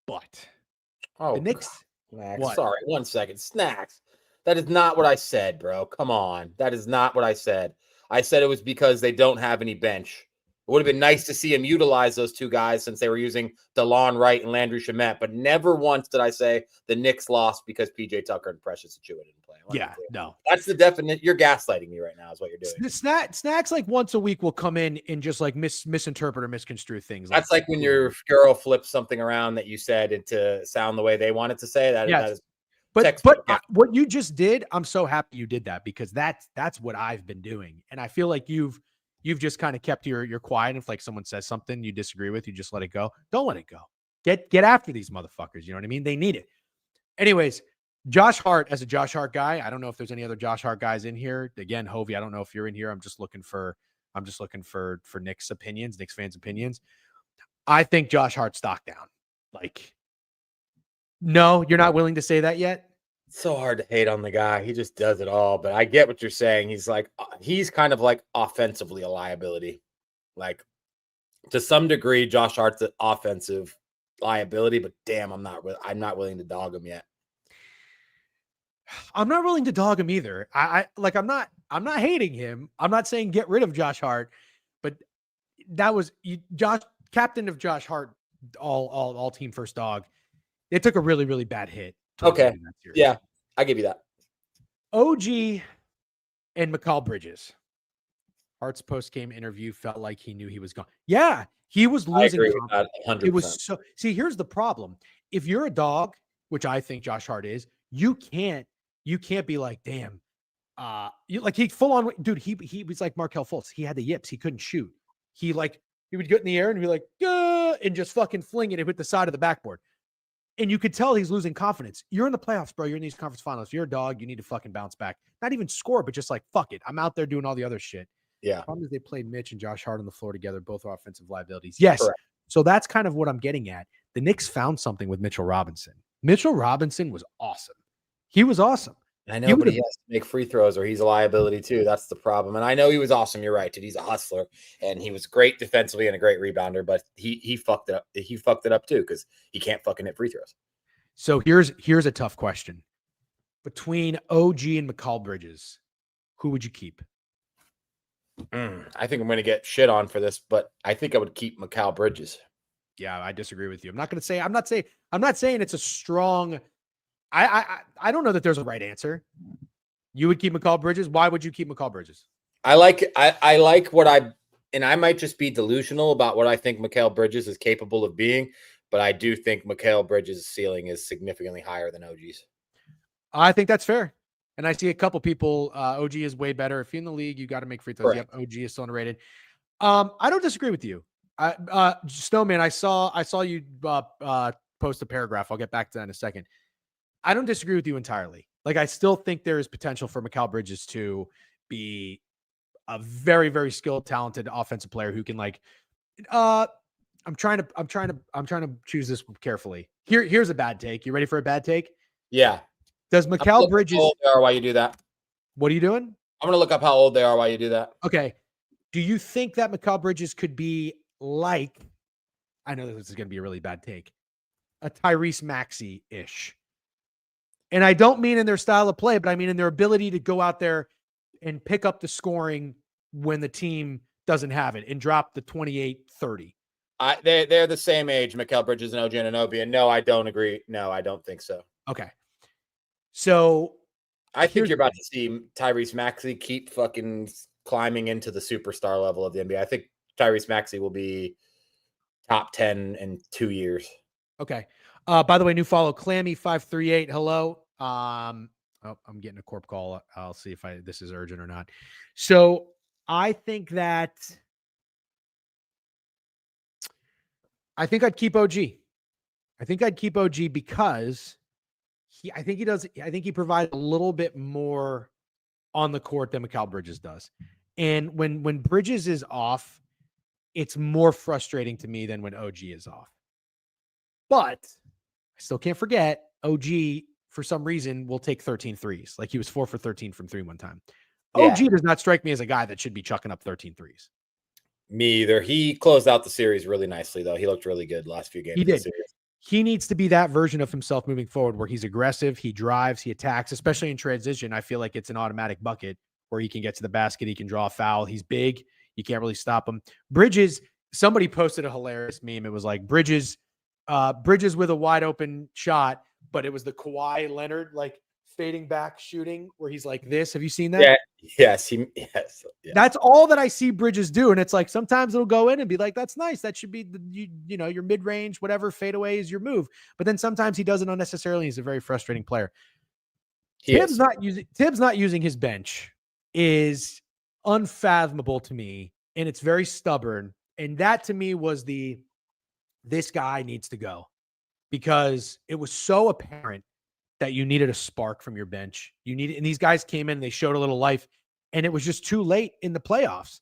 But the Knicks... Snacks. Sorry, 1 second. Snacks. That is not what I said, bro. Come on. That is not what I said. I said it was because they don't have any bench. It would have been nice to see him utilize those two guys since they were using DeLon Wright and Landry Shamet, but never once did I say the Knicks lost because PJ Tucker and Precious Achiuwa didn't play. Let me Yeah, clear. no. That's the definite. You're gaslighting me right now. Is what you're doing. Snacks like once a week will come in and just like misinterpret or misconstrue things. That's like when your girl flips something around that you said it to sound the way they want it to say. That yes. is But textbook. what you just did, I'm so happy you did that because that's what I've been doing, and I feel like you've just kind of kept your quiet. If like someone says something you disagree with, you just let it go. Don't let it go. Get after these motherfuckers. You know what I mean? They need it. Anyways, Josh Hart, as a Josh Hart guy, I don't know if there's any other Josh Hart guys in here. Again, Hovey, I don't know if you're in here. I'm just looking for Nick's opinions, Nick's fans' opinions. I think Josh Hart stock down. Like, no, you're not willing to say that yet. It's so hard to hate on the guy. He just does it all. But I get what you're saying. He's kind of like offensively a liability. Like to some degree, Josh Hart's an offensive liability, but damn, I'm not willing to dog him yet. I'm not willing to dog him either. I'm not hating him. I'm not saying get rid of Josh Hart, but that was Josh, captain of Josh Hart, all team first dog. They took a really, really bad hit. Okay. Yeah, I give you that. OG and McCall Bridges. Hart's post-game interview felt like he knew he was gone. Yeah, he was losing. I agree with that 100%. It was so. See, here's the problem. If you're a dog, which I think Josh Hart is, you can't be like, damn. He full on, dude. He was like Markelle Fultz. He had the yips. He couldn't shoot. He would get in the air and be like, and just fucking fling it and hit the side of the backboard. And you could tell he's losing confidence. You're in the playoffs, bro. You're in these conference finals. If you're a dog, you need to fucking bounce back. Not even score, but just like, fuck it. I'm out there doing all the other shit. Yeah. The problem is they played Mitch and Josh Hart on the floor together, both are offensive liabilities. Yes. Correct. So that's kind of what I'm getting at. The Knicks found something with Mitchell Robinson. Mitchell Robinson was awesome. He was awesome. I know, but he has to make free throws or he's a liability too. That's the problem. And I know he was awesome. You're right, dude. He's a hustler and he was great defensively and a great rebounder, but he fucked it up. He fucked it up too because he can't fucking hit free throws. So here's a tough question. Between OG and McCall Bridges, who would you keep? I think I'm going to get shit on for this, but I think I would keep Mikal Bridges. Yeah, I disagree with you. I'm not saying it's a strong. I don't know that there's a right answer. You would keep McCall Bridges. Why would you keep McCall Bridges? I like what I might just be delusional about what I think Mikal Bridges is capable of being, but I do think Mikal Bridges' ceiling is significantly higher than OG's. I think that's fair. And I see a couple people, OG is way better. If you're in the league, you got to make free throws. Correct. Yep, OG is still underrated. I don't disagree with you. Snowman, I saw you post a paragraph. I'll get back to that in a second. I don't disagree with you entirely. Like, I still think there is potential for Mikal Bridges to be a very, very skilled, talented offensive player who can I'm trying to choose this carefully. Here's a bad take. You ready for a bad take? Yeah. Does Mikal Bridges? How old they are while you do that? What are you doing? I'm gonna look up how old they are while you do that. Okay. Do you think that Mikal Bridges could be like? I know this is going to be a really bad take. A Tyrese Maxey-ish. And I don't mean in their style of play, but I mean in their ability to go out there and pick up the scoring when the team doesn't have it and drop the 28-30. They're the same age, Mikal Bridges and OG Anunoby, and no, I don't agree. No, I don't think so. Okay. So I think you're about to see Tyrese Maxey keep fucking climbing into the superstar level of the NBA. I think Tyrese Maxey will be top 10 in 2 years. Okay. By the way, new follow, Clammy538. Hello. I'm getting a corp call. I'll see if this is urgent or not. So I think I'd keep OG. I think I'd keep OG because I think he provides a little bit more on the court than Mikal Bridges does. And when Bridges is off, it's more frustrating to me than when OG is off. But I still can't forget OG, for some reason, will take 13 threes. Like he was 4 for 13 from 3 one time. Yeah. OG does not strike me as a guy that should be chucking up 13 threes. Me either. He closed out the series really nicely, though. He looked really good last few games. He did. He needs to be that version of himself moving forward where he's aggressive, he drives, he attacks, especially in transition. I feel like it's an automatic bucket where he can get to the basket, he can draw a foul. He's big. You can't really stop him. Bridges, somebody posted a hilarious meme. It was like Bridges with a wide open shot, but it was the Kawhi Leonard like fading back shooting where he's like this. Have you seen that? Yeah. Yes. Yes. Yeah. That's all that I see Bridges do. And it's like sometimes it'll go in and be like, that's nice. That should be your mid-range, whatever fadeaway is your move. But then sometimes he does it unnecessarily. He's a very frustrating player. Tibbs not using his bench is unfathomable to me, and it's very stubborn. And that to me was this guy needs to go, because it was so apparent that you needed a spark from your bench. And these guys came in, they showed a little life, and it was just too late in the playoffs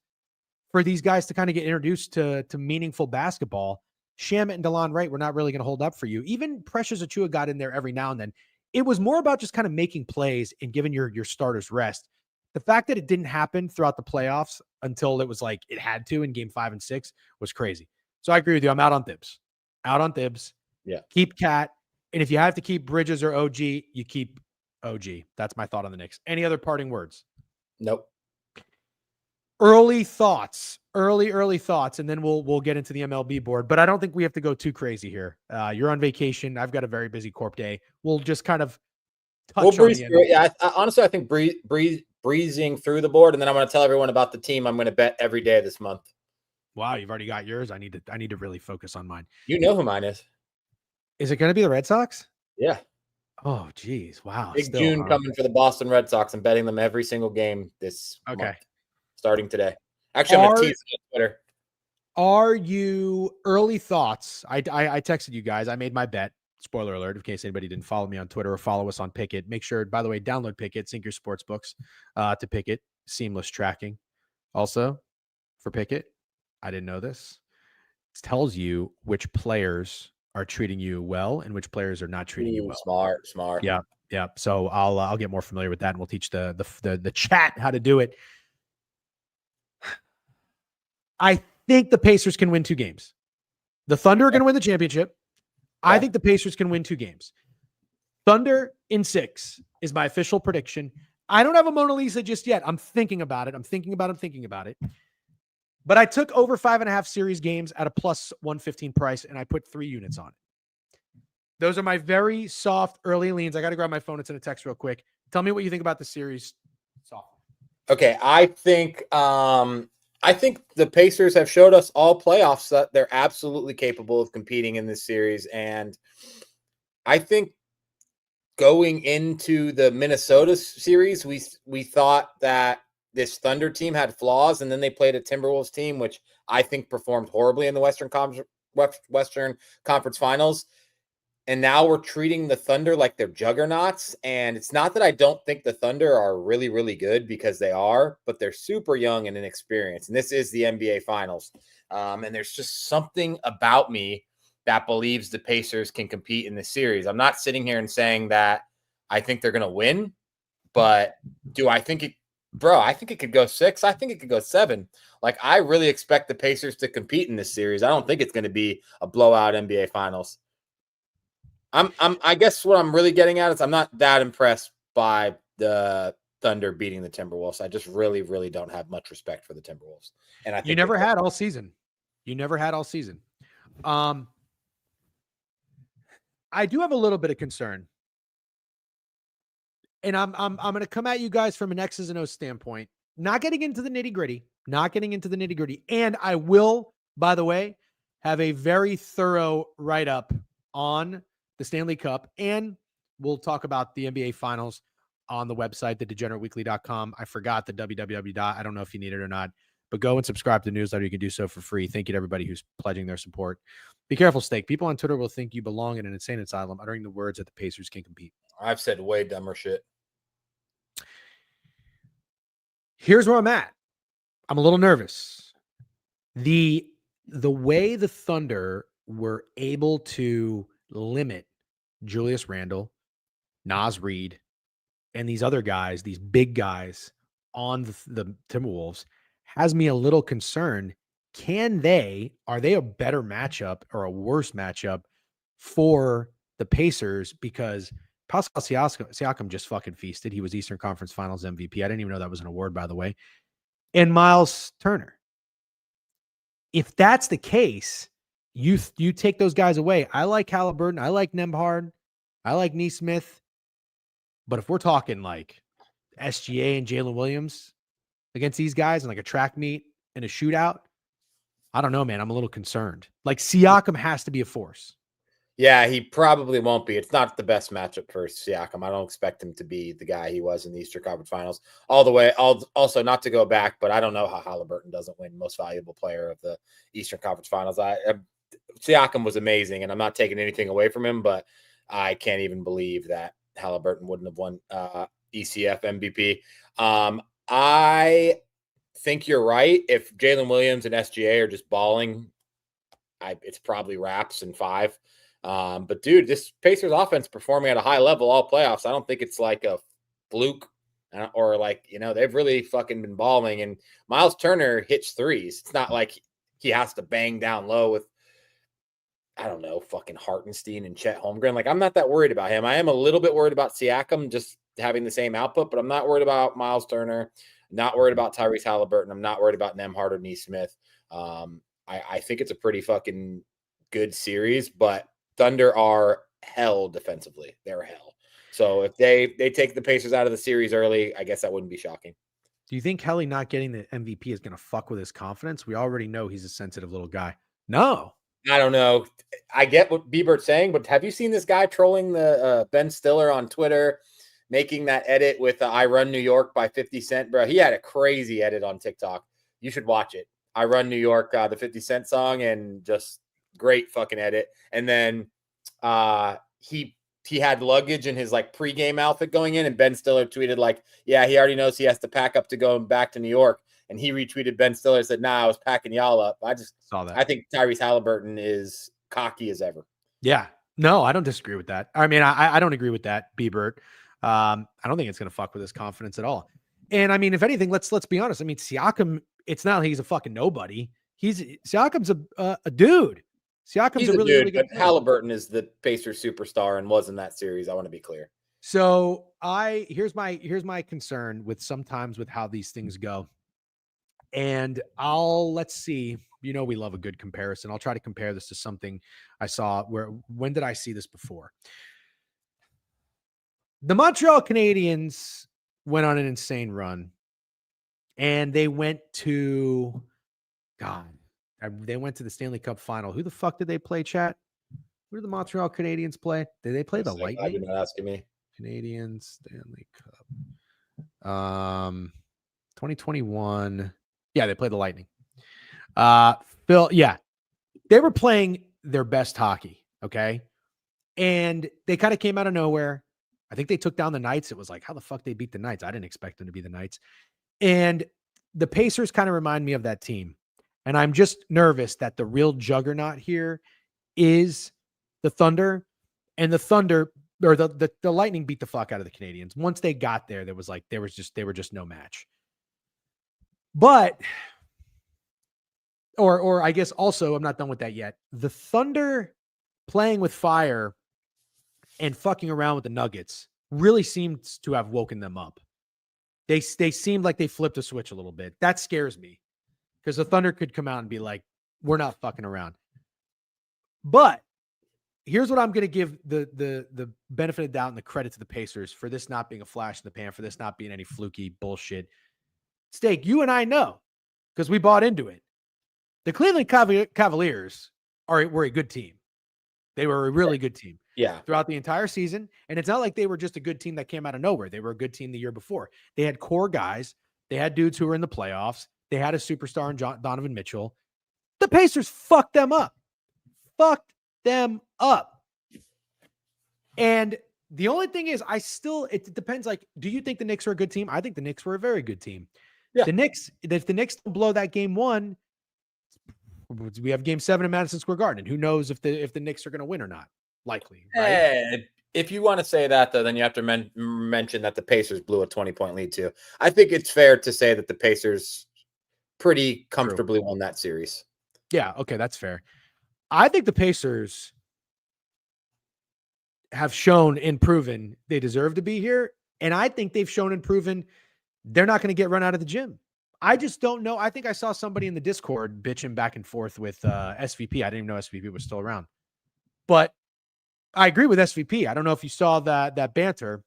for these guys to kind of get introduced to meaningful basketball. Shamet and DeLon Wright were not really going to hold up for you. Even Precious Achiuwa got in there every now and then. It was more about just kind of making plays and giving your starters rest. The fact that it didn't happen throughout the playoffs until it was like it had to in game 5 and 6 was crazy. So I agree with you. I'm out on Thibs. Yeah. Keep Cat. And if you have to keep Bridges or OG, you keep OG. That's my thought on the Knicks. Any other parting words? Nope. Early thoughts, and then we'll get into the MLB board. But I don't think we have to go too crazy here. You're on vacation. I've got a very busy corp day. We'll just kind of touch on the end. Yeah, honestly, I think breezing through the board, and then I'm going to tell everyone about the team I'm going to bet every day this month. Wow, you've already got yours. I need to really focus on mine. You know who mine is. Is it going to be the Red Sox? Yeah. Oh, geez. Wow. Big June coming for the Boston Red Sox. I'm betting them every single game this month, starting today. Actually, I'm going to tease on Twitter. Are you early thoughts? I texted you guys. I made my bet. Spoiler alert, in case anybody didn't follow me on Twitter or follow us on Pickett. Make sure, by the way, download Pickett, sync your sports books to Pickett. Seamless tracking. Also, for Pickett, I didn't know this. It tells you which players are treating you well and which players are not treating you well. Smart. Yeah. So I'll get more familiar with that, and we'll teach the chat how to do it. I think the Pacers can win 2 games. The Thunder are going to win the championship. Yeah. I think the Pacers can win 2 games. Thunder in 6 is my official prediction. I don't have a Mona Lisa just yet. I'm thinking about it. I'm thinking about it. But I took over 5.5 series games at a plus 115 price, and I put 3 units on it. Those are my very soft early leans. I got to grab my phone. It's in a text real quick. Tell me what you think about the series. Soft. Okay, I think the Pacers have showed us all playoffs that they're absolutely capable of competing in this series, and I think going into the Minnesota series, we thought that this Thunder team had flaws, and then they played a Timberwolves team, which I think performed horribly in the Western Conference Finals. And now we're treating the Thunder like they're juggernauts. And it's not that I don't think the Thunder are really, really good, because they are, but they're super young and inexperienced. And this is the NBA Finals. And there's just something about me that believes the Pacers can compete in this series. I'm not sitting here and saying that I think they're going to win, but do I think I think it could go 6. I think it could go 7. Like, I really expect the Pacers to compete in this series. I don't think it's going to be a blowout NBA Finals. I guess what I'm really getting at is I'm not that impressed by the Thunder beating the Timberwolves. I just really, really don't have much respect for the Timberwolves. And I think you never had all season. I do have a little bit of concern. And I'm going to come at you guys from an X's and O's standpoint, not getting into the nitty gritty. And I will, by the way, have a very thorough write-up on the Stanley Cup, and we'll talk about the NBA Finals on the website, thedegenerateweekly.com. I forgot the www. I don't know if you need it or not, but go and subscribe to the newsletter. You can do so for free. Thank you to everybody who's pledging their support. Be careful, Steak. People on Twitter will think you belong in an insane asylum, uttering the words that the Pacers can compete. I've said way dumber shit. Here's where I'm at. I'm a little nervous. The way the Thunder were able to limit Julius Randle, Naz Reid, and these other guys, these big guys on the Timberwolves, has me a little concerned. Are they a better matchup or a worse matchup for the Pacers? Because Pascal Siakam just fucking feasted. He was Eastern Conference Finals MVP. I didn't even know that was an award, by the way. And Miles Turner. If that's the case, you take those guys away. I like Halliburton. I like Nembhard. I like Nesmith. But if we're talking like SGA and Jalen Williams against these guys in like a track meet and a shootout, I don't know, man. I'm a little concerned. Like Siakam has to be a force. Yeah, he probably won't be. It's not the best matchup for Siakam. I don't expect him to be the guy he was in the Eastern Conference Finals all the way. Also, not to go back, but I don't know how Halliburton doesn't win Most Valuable Player of the Eastern Conference Finals. Siakam was amazing, and I'm not taking anything away from him, but I can't even believe that Halliburton wouldn't have won ECF MVP. I think you're right. If Jalen Williams and SGA are just balling, it's probably wraps in 5. But dude, this Pacers offense performing at a high level all playoffs. I don't think it's like a fluke or like, they've really fucking been balling. And Miles Turner hits threes. It's not like he has to bang down low with, I don't know, fucking Hartenstein and Chet Holmgren. Like, I'm not that worried about him. I am a little bit worried about Siakam just having the same output, but I'm not worried about Miles Turner. Not worried about Tyrese Halliburton. I'm not worried about Nembhard or Nesmith. I think it's a pretty fucking good series, but Thunder are hell defensively. They're hell. So if they take the Pacers out of the series early, I guess that wouldn't be shocking. Do you think Kelly not getting the MVP is going to fuck with his confidence? We already know he's a sensitive little guy. No. I don't know. I get what Biebert's saying, but have you seen this guy trolling the Ben Stiller on Twitter, making that edit with I Run New York by 50 Cent? Bro, he had a crazy edit on TikTok. You should watch it. I Run New York, the 50 Cent song, and just great fucking edit. And then he had luggage in his like pregame outfit going in, and Ben Stiller tweeted like, yeah, he already knows he has to pack up to go back to New York. And he retweeted Ben Stiller, said, nah, I was packing y'all up. I just saw that. I think Tyrese Halliburton is cocky as ever. Yeah. No, I don't disagree with that. I mean, I don't agree with that, Biebert. I don't think it's going to fuck with his confidence at all. And I mean, if anything, let's be honest. I mean, Siakam, it's not like he's a fucking nobody. Siakam's a dude. He's a really good player. Halliburton is the Pacers superstar and was in that series. I want to be clear. So here's my concern with sometimes with how these things go. And let's see, we love a good comparison. I'll try to compare this to something I saw when did I see this before? The Montreal Canadiens went on an insane run and they went to the Stanley Cup final. Who the fuck did they play, chat? Who did the Montreal Canadiens play? Did they play the Lightning? You're not asking me. Canadiens Stanley Cup. 2021. Yeah, they played the Lightning. Phil, yeah. They were playing their best hockey, okay? And they kind of came out of nowhere. I think they took down the Knights. It was like, how the fuck they beat the Knights? I didn't expect them to be the Knights. And the Pacers kind of remind me of that team. And I'm just nervous that the real juggernaut here is the Thunder. And the Thunder, or the Lightning beat the fuck out of the Canadiens. Once they got there, they were just no match. But, or I guess also, I'm not done with that yet. The Thunder playing with fire and fucking around with the Nuggets really seems to have woken them up. They seemed like they flipped a switch a little bit. That scares me because the Thunder could come out and be like, we're not fucking around. But here's what I'm going to give the benefit of the doubt and the credit to the Pacers for this not being a flash in the pan, for this not being any fluky bullshit. Steak, you and I know, because we bought into it. The Cleveland Cavaliers were a good team. They were a really good team. Yeah. Throughout the entire season. And it's not like they were just a good team that came out of nowhere. They were a good team the year before. They had core guys. They had dudes who were in the playoffs. They had a superstar in Donovan Mitchell. The Pacers fucked them up. And the only thing is, it depends. Like, do you think the Knicks are a good team? I think the Knicks were a very good team. Yeah. If the Knicks don't blow that game 1, we have game 7 in Madison Square Garden. Who knows if the Knicks are going to win or not? Likely. Right? If you want to say that, though, then you have to mention that the Pacers blew a 20-point lead too. I think it's fair to say that the Pacers pretty comfortably won that series. Yeah. Okay. That's fair. I think the Pacers have shown and proven they deserve to be here. And I think they've shown and proven they're not going to get run out of the gym. I just don't know. I think I saw somebody in the Discord bitching back and forth with SVP. I didn't even know SVP was still around. But I agree with SVP. I don't know if you saw that banter.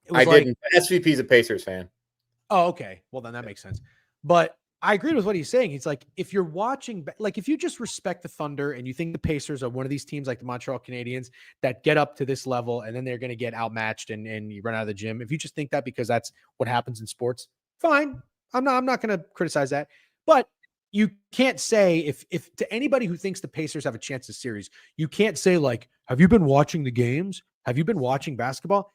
It was I like, didn't. SVP's a Pacers fan. oh, okay. Well, then that makes sense. But I agreed with what he's saying. He's like, if you're watching, like, if you just respect the Thunder and you think the Pacers are one of these teams like the Montreal Canadiens that get up to this level and then they're going to get outmatched and you run out of the gym. If you just think that because that's what happens in sports, fine. I'm not going to criticize that. But you can't say if to anybody who thinks the Pacers have a chance this series, you can't say like, have you been watching the games? Have you been watching basketball?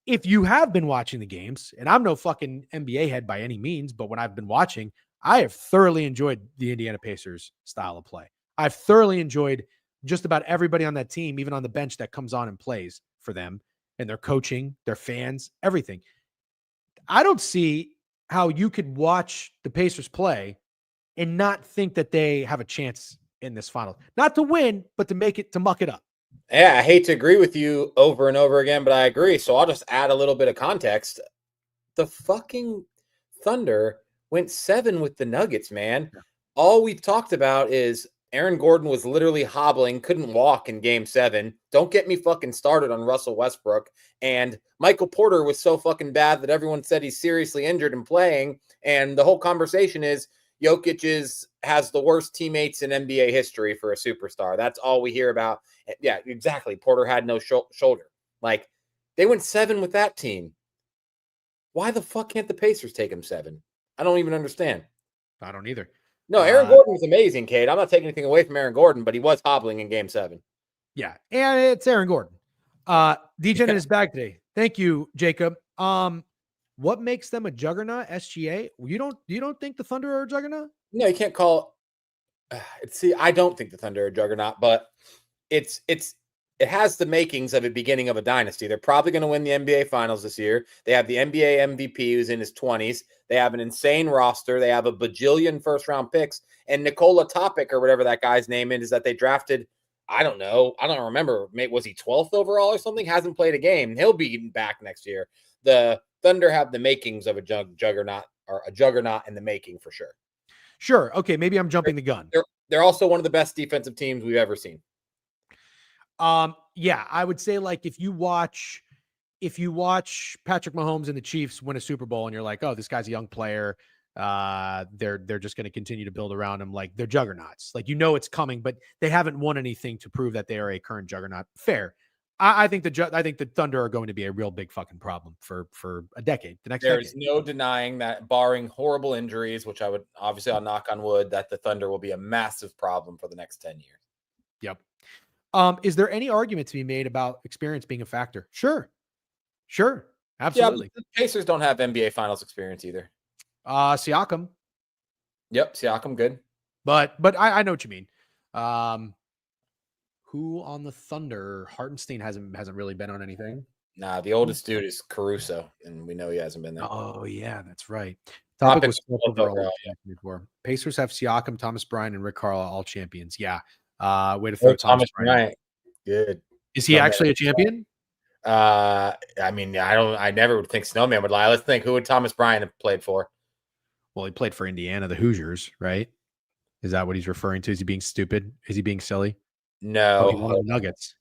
If you have been watching the games, and I'm no fucking NBA head by any means, but when I've been watching, I have thoroughly enjoyed the Indiana Pacers style of play. I've thoroughly enjoyed just about everybody on that team, even on the bench that comes on and plays for them and their coaching, their fans, everything. I don't see how you could watch the Pacers play and not think that they have a chance in this final, not to win, but to muck it up. Yeah, I hate to agree with you over and over again, but I agree. So I'll just add a little bit of context. The fucking Thunder went 7 with the Nuggets, man. Yeah. All we've talked about is Aaron Gordon was literally hobbling, couldn't walk in game 7. Don't get me fucking started on Russell Westbrook. And Michael Porter was so fucking bad that everyone said he's seriously injured and playing. And the whole conversation is Jokic has the worst teammates in NBA history for a superstar. That's all we hear about. Yeah, exactly. Porter had no shoulder. Like, they went 7 with that team. Why the fuck can't the Pacers take him 7? I don't even understand. I don't either. No, Aaron Gordon was amazing, Kate. I'm not taking anything away from Aaron Gordon, but he was hobbling in game 7. Yeah, and it's Aaron Gordon. DJ in his bag today. Thank you, Jacob. What makes them a juggernaut? SGA. You don't think the Thunder are a juggernaut? No, you can't call. See, I don't think the Thunder are a juggernaut, but it has the makings of a beginning of a dynasty. They're probably going to win the NBA Finals this year. They have the NBA MVP who's in his 20s. They have an insane roster. They have a bajillion first-round picks. And Nikola Topic, or whatever that guy's name is that they drafted, I don't know. I don't remember. Was he 12th overall or something? Hasn't played a game. He'll be back next year. The Thunder have the makings of a juggernaut, or a juggernaut in the making for sure. Sure. Okay, maybe I'm jumping the gun. They're also one of the best defensive teams we've ever seen. Yeah, I would say like if you watch Patrick Mahomes and the Chiefs win a Super Bowl and you're like, oh, this guy's a young player, they're just going to continue to build around him, like they're juggernauts. Like, it's coming, but they haven't won anything to prove that they are a current juggernaut. Fair. I think the Thunder are going to be a real big fucking problem for a decade. There's no denying that, barring horrible injuries, which I'll knock on wood, that the Thunder will be a massive problem for the next 10 years. Yep. Is there any argument to be made about experience being a factor? Sure. Absolutely. Yeah, the Pacers don't have NBA Finals experience either. Siakam. Yep, Siakam, good. But I know what you mean. Who on the Thunder? Hartenstein hasn't really been on anything. Nah, the oldest dude is Caruso, and we know he hasn't been there. Oh yeah, that's right. Topic was before. Pacers have Siakam, Thomas Bryant, and Rick Carlisle, all champions. Yeah. Way to throw Thomas Bryant. Good. Is he actually a champion? I mean, I never would think Snowman would lie. Let's think, who would Thomas Bryant have played for? Well, he played for Indiana, the Hoosiers, right? Is that what he's referring to? Is he being stupid? Is he being silly? No. Nuggets.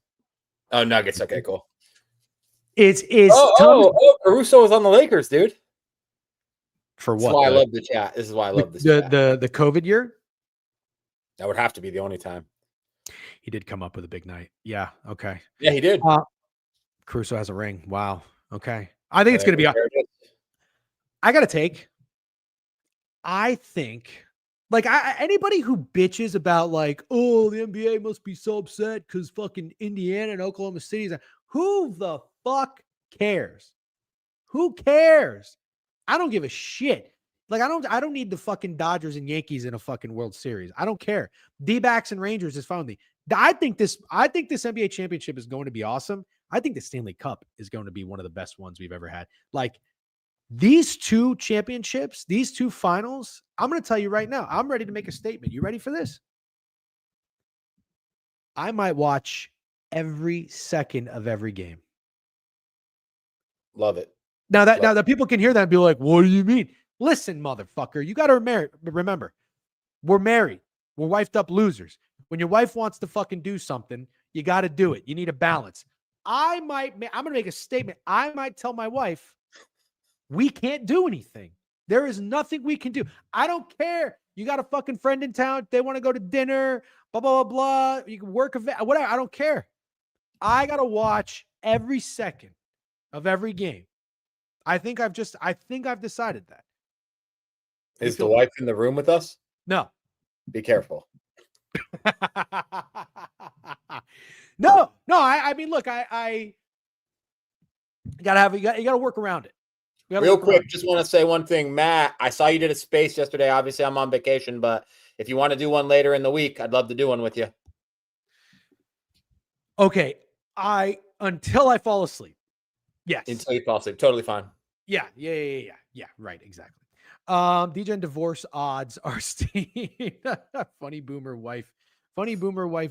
Oh, Nuggets. Okay, cool. Is Caruso was on the Lakers, dude. For what? This is why I love the chat. This is why I love this. The COVID year? That would have to be the only time. He did come up with a big night. Yeah. Okay. Yeah, he did. Caruso has a ring. Wow. Okay. I think it's going to be. I got to take. I think, like, anybody who bitches about like, oh, the NBA must be so upset because fucking Indiana and Oklahoma City, who the fuck cares? Who cares? I don't give a shit. Like, I don't need the fucking Dodgers and Yankees in a fucking World Series. I don't care. D-backs and Rangers is fine with me. I think this NBA championship is going to be awesome. I think the Stanley Cup is going to be one of the best ones we've ever had. Like, these two championships, these two finals, I'm going to tell you right now, I'm ready to make a statement. You ready for this? I might watch every second of every game. Love it. Now that people can hear that and be like, what do you mean? Listen, motherfucker, you got to remember, we're married. We're wifed up losers. When your wife wants to fucking do something, you got to do it. You need a balance. I'm going to make a statement. I might tell my wife, we can't do anything. There is nothing we can do. I don't care. You got a fucking friend in town. They want to go to dinner, blah, blah, blah, blah. You can work, whatever. I don't care. I got to watch every second of every game. I think I've decided that. Is the wife in the room with us? No. Be careful. No. I mean, look, I you gotta work around it. Real quick, just want to say one thing, Matt. I saw you did a space yesterday. Obviously, I'm on vacation, but if you want to do one later in the week, I'd love to do one with you. Okay, until I fall asleep. Yes. Until you fall asleep, totally fine. Yeah. Right, exactly. DJ and divorce odds are Steve. Funny boomer wife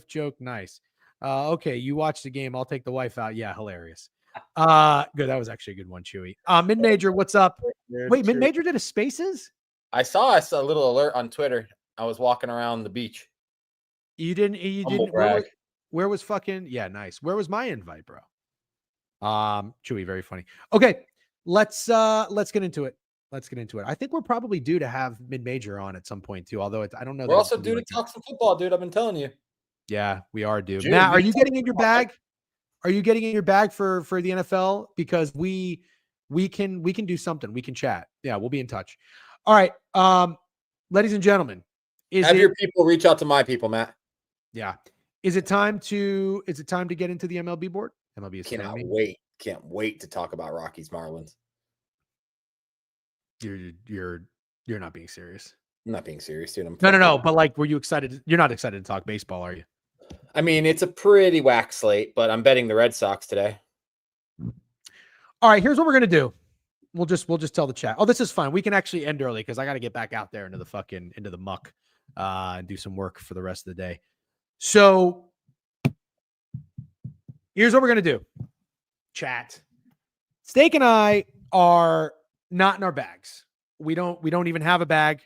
joke. Nice. Okay, you watch the game. I'll take the wife out. Yeah, hilarious. Good. That was actually a good one, Chewy. Mid Major, what's up? Wait, Mid Major did a Spaces? I saw a little alert on Twitter. I was walking around the beach. You didn't. Where was fucking? Yeah, nice. Where was my invite, bro? Chewy, very funny. Okay, let's get into it. I think we're probably due to have Mid Major on at some point too. Although I don't know. We're also due to talk some football, dude. I've been telling you. Yeah, we are due. Matt, are you getting in your bag? Are you getting in your bag for the NFL? Because we can do something. We can chat. Yeah, we'll be in touch. All right, ladies and gentlemen, your people reach out to my people, Matt. Yeah, is it time to get into the MLB board? MLB is Can't wait to talk about Rockies Marlins. You're not being serious. I'm not being serious, dude. No. But like, were you excited? You're not excited to talk baseball, are you? I mean, it's a pretty whack slate, but I'm betting the Red Sox today. All right, here's what we're gonna do. We'll just tell the chat. Oh, this is fun. We can actually end early because I got to get back out there into the muck and do some work for the rest of the day. So here's what we're gonna do. Chat. Steak and I are not in our bags. We don't even have a bag.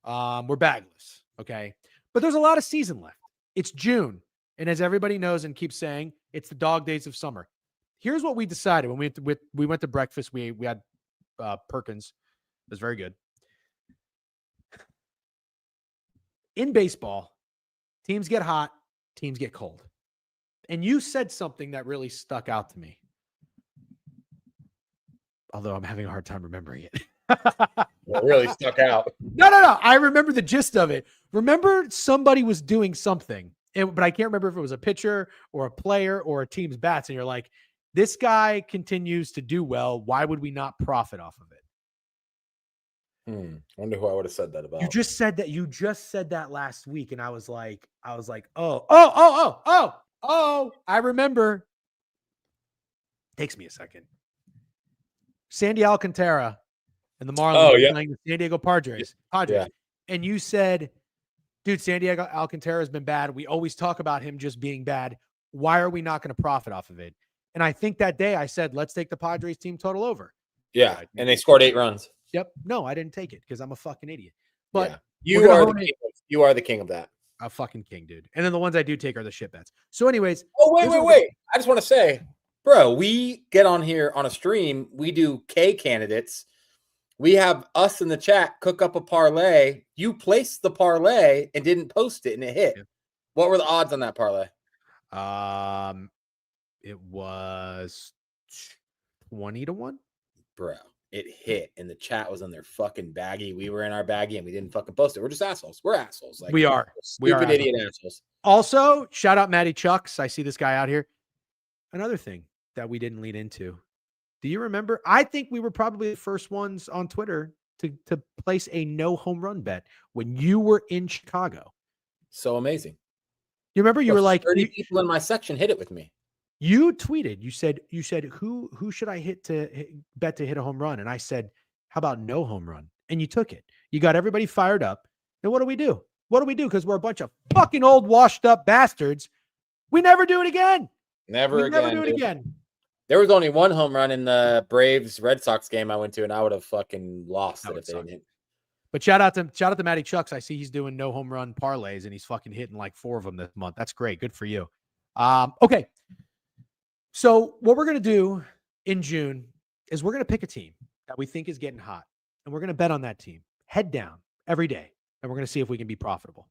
We're bagless. Okay, but there's a lot of season left. It's June. And as everybody knows and keeps saying, it's the dog days of summer. Here's what we decided when we went to breakfast. We had Perkins. It was very good. In baseball, teams get hot, teams get cold. And you said something that really stuck out to me. Although I'm having a hard time remembering it. It really stuck out. No. I remember the gist of it. Remember somebody was doing something, but I can't remember if it was a pitcher or a player or a team's bats. And you're like, this guy continues to do well. Why would we not profit off of it? Wonder who I would have said that about. You just said that last week. And I was like, oh, I remember. Takes me a second. Sandy Alcantara and the Marlins playing the San Diego Padres. Yeah. And you said, dude, San Diego Alcantara has been bad. We always talk about him just being bad. Why are we not going to profit off of it? And I think that day I said, let's take the Padres team total over. Yeah. And they scored 8 runs. Yep. No, I didn't take it because I'm a fucking idiot. But you are the king of that. A fucking king, dude. And then the ones I do take are the shit bets. So anyways. Oh, wait. I just want to say, bro, we get on here on a stream. We do K candidates. We have us in the chat cook up a parlay. You placed the parlay and didn't post it, and it hit. Yeah. What were the odds on that parlay? It was 20-1. Bro, it hit, and the chat was on their fucking baggie. We were in our baggie, and we didn't fucking post it. We're just assholes. We're assholes. Like, we are. Stupid idiot assholes. Also, shout out Matty Chucks. I see this guy out here. Another thing that we didn't lead into. Do you remember? I think we were probably the first ones on Twitter to place a no home run bet when you were in Chicago. So amazing. You remember? You were like 30 people in my section hit it with me. You tweeted. You said who should I bet to hit a home run? And I said, how about no home run? And you took it. You got everybody fired up. And what do we do? Because we're a bunch of fucking old washed up bastards. We never do it again. Never do it again. There was only one home run in the Braves Red Sox game I went to, and I would have fucking lost it if they didn't. But shout out to Matty Chucks. I see he's doing no home run parlays, and he's fucking hitting like 4 of them this month. That's great. Good for you. Okay. So what we're going to do in June is we're going to pick a team that we think is getting hot, and we're going to bet on that team head down every day, and we're going to see if we can be profitable.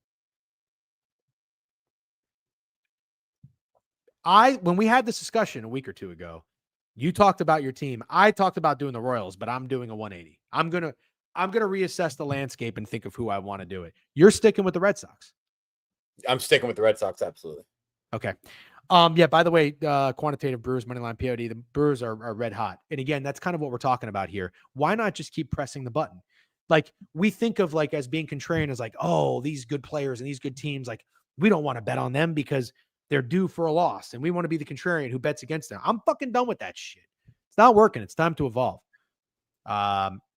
When we had this discussion a week or two ago, you talked about your team. I talked about doing the Royals, but I'm doing a 180. I'm going to reassess the landscape and think of who I want to do it. You're sticking with the Red Sox. I'm sticking with the Red Sox. Absolutely. Okay. Yeah, by the way, quantitative Brewers moneyline POD, the Brewers are red hot. And again, that's kind of what we're talking about here. Why not just keep pressing the button? Like we think of like as being contrarian as like, oh, these good players and these good teams, like we don't want to bet on them because they're due for a loss and we want to be the contrarian who bets against them. I'm fucking done with that shit. It's not working. It's time to evolve.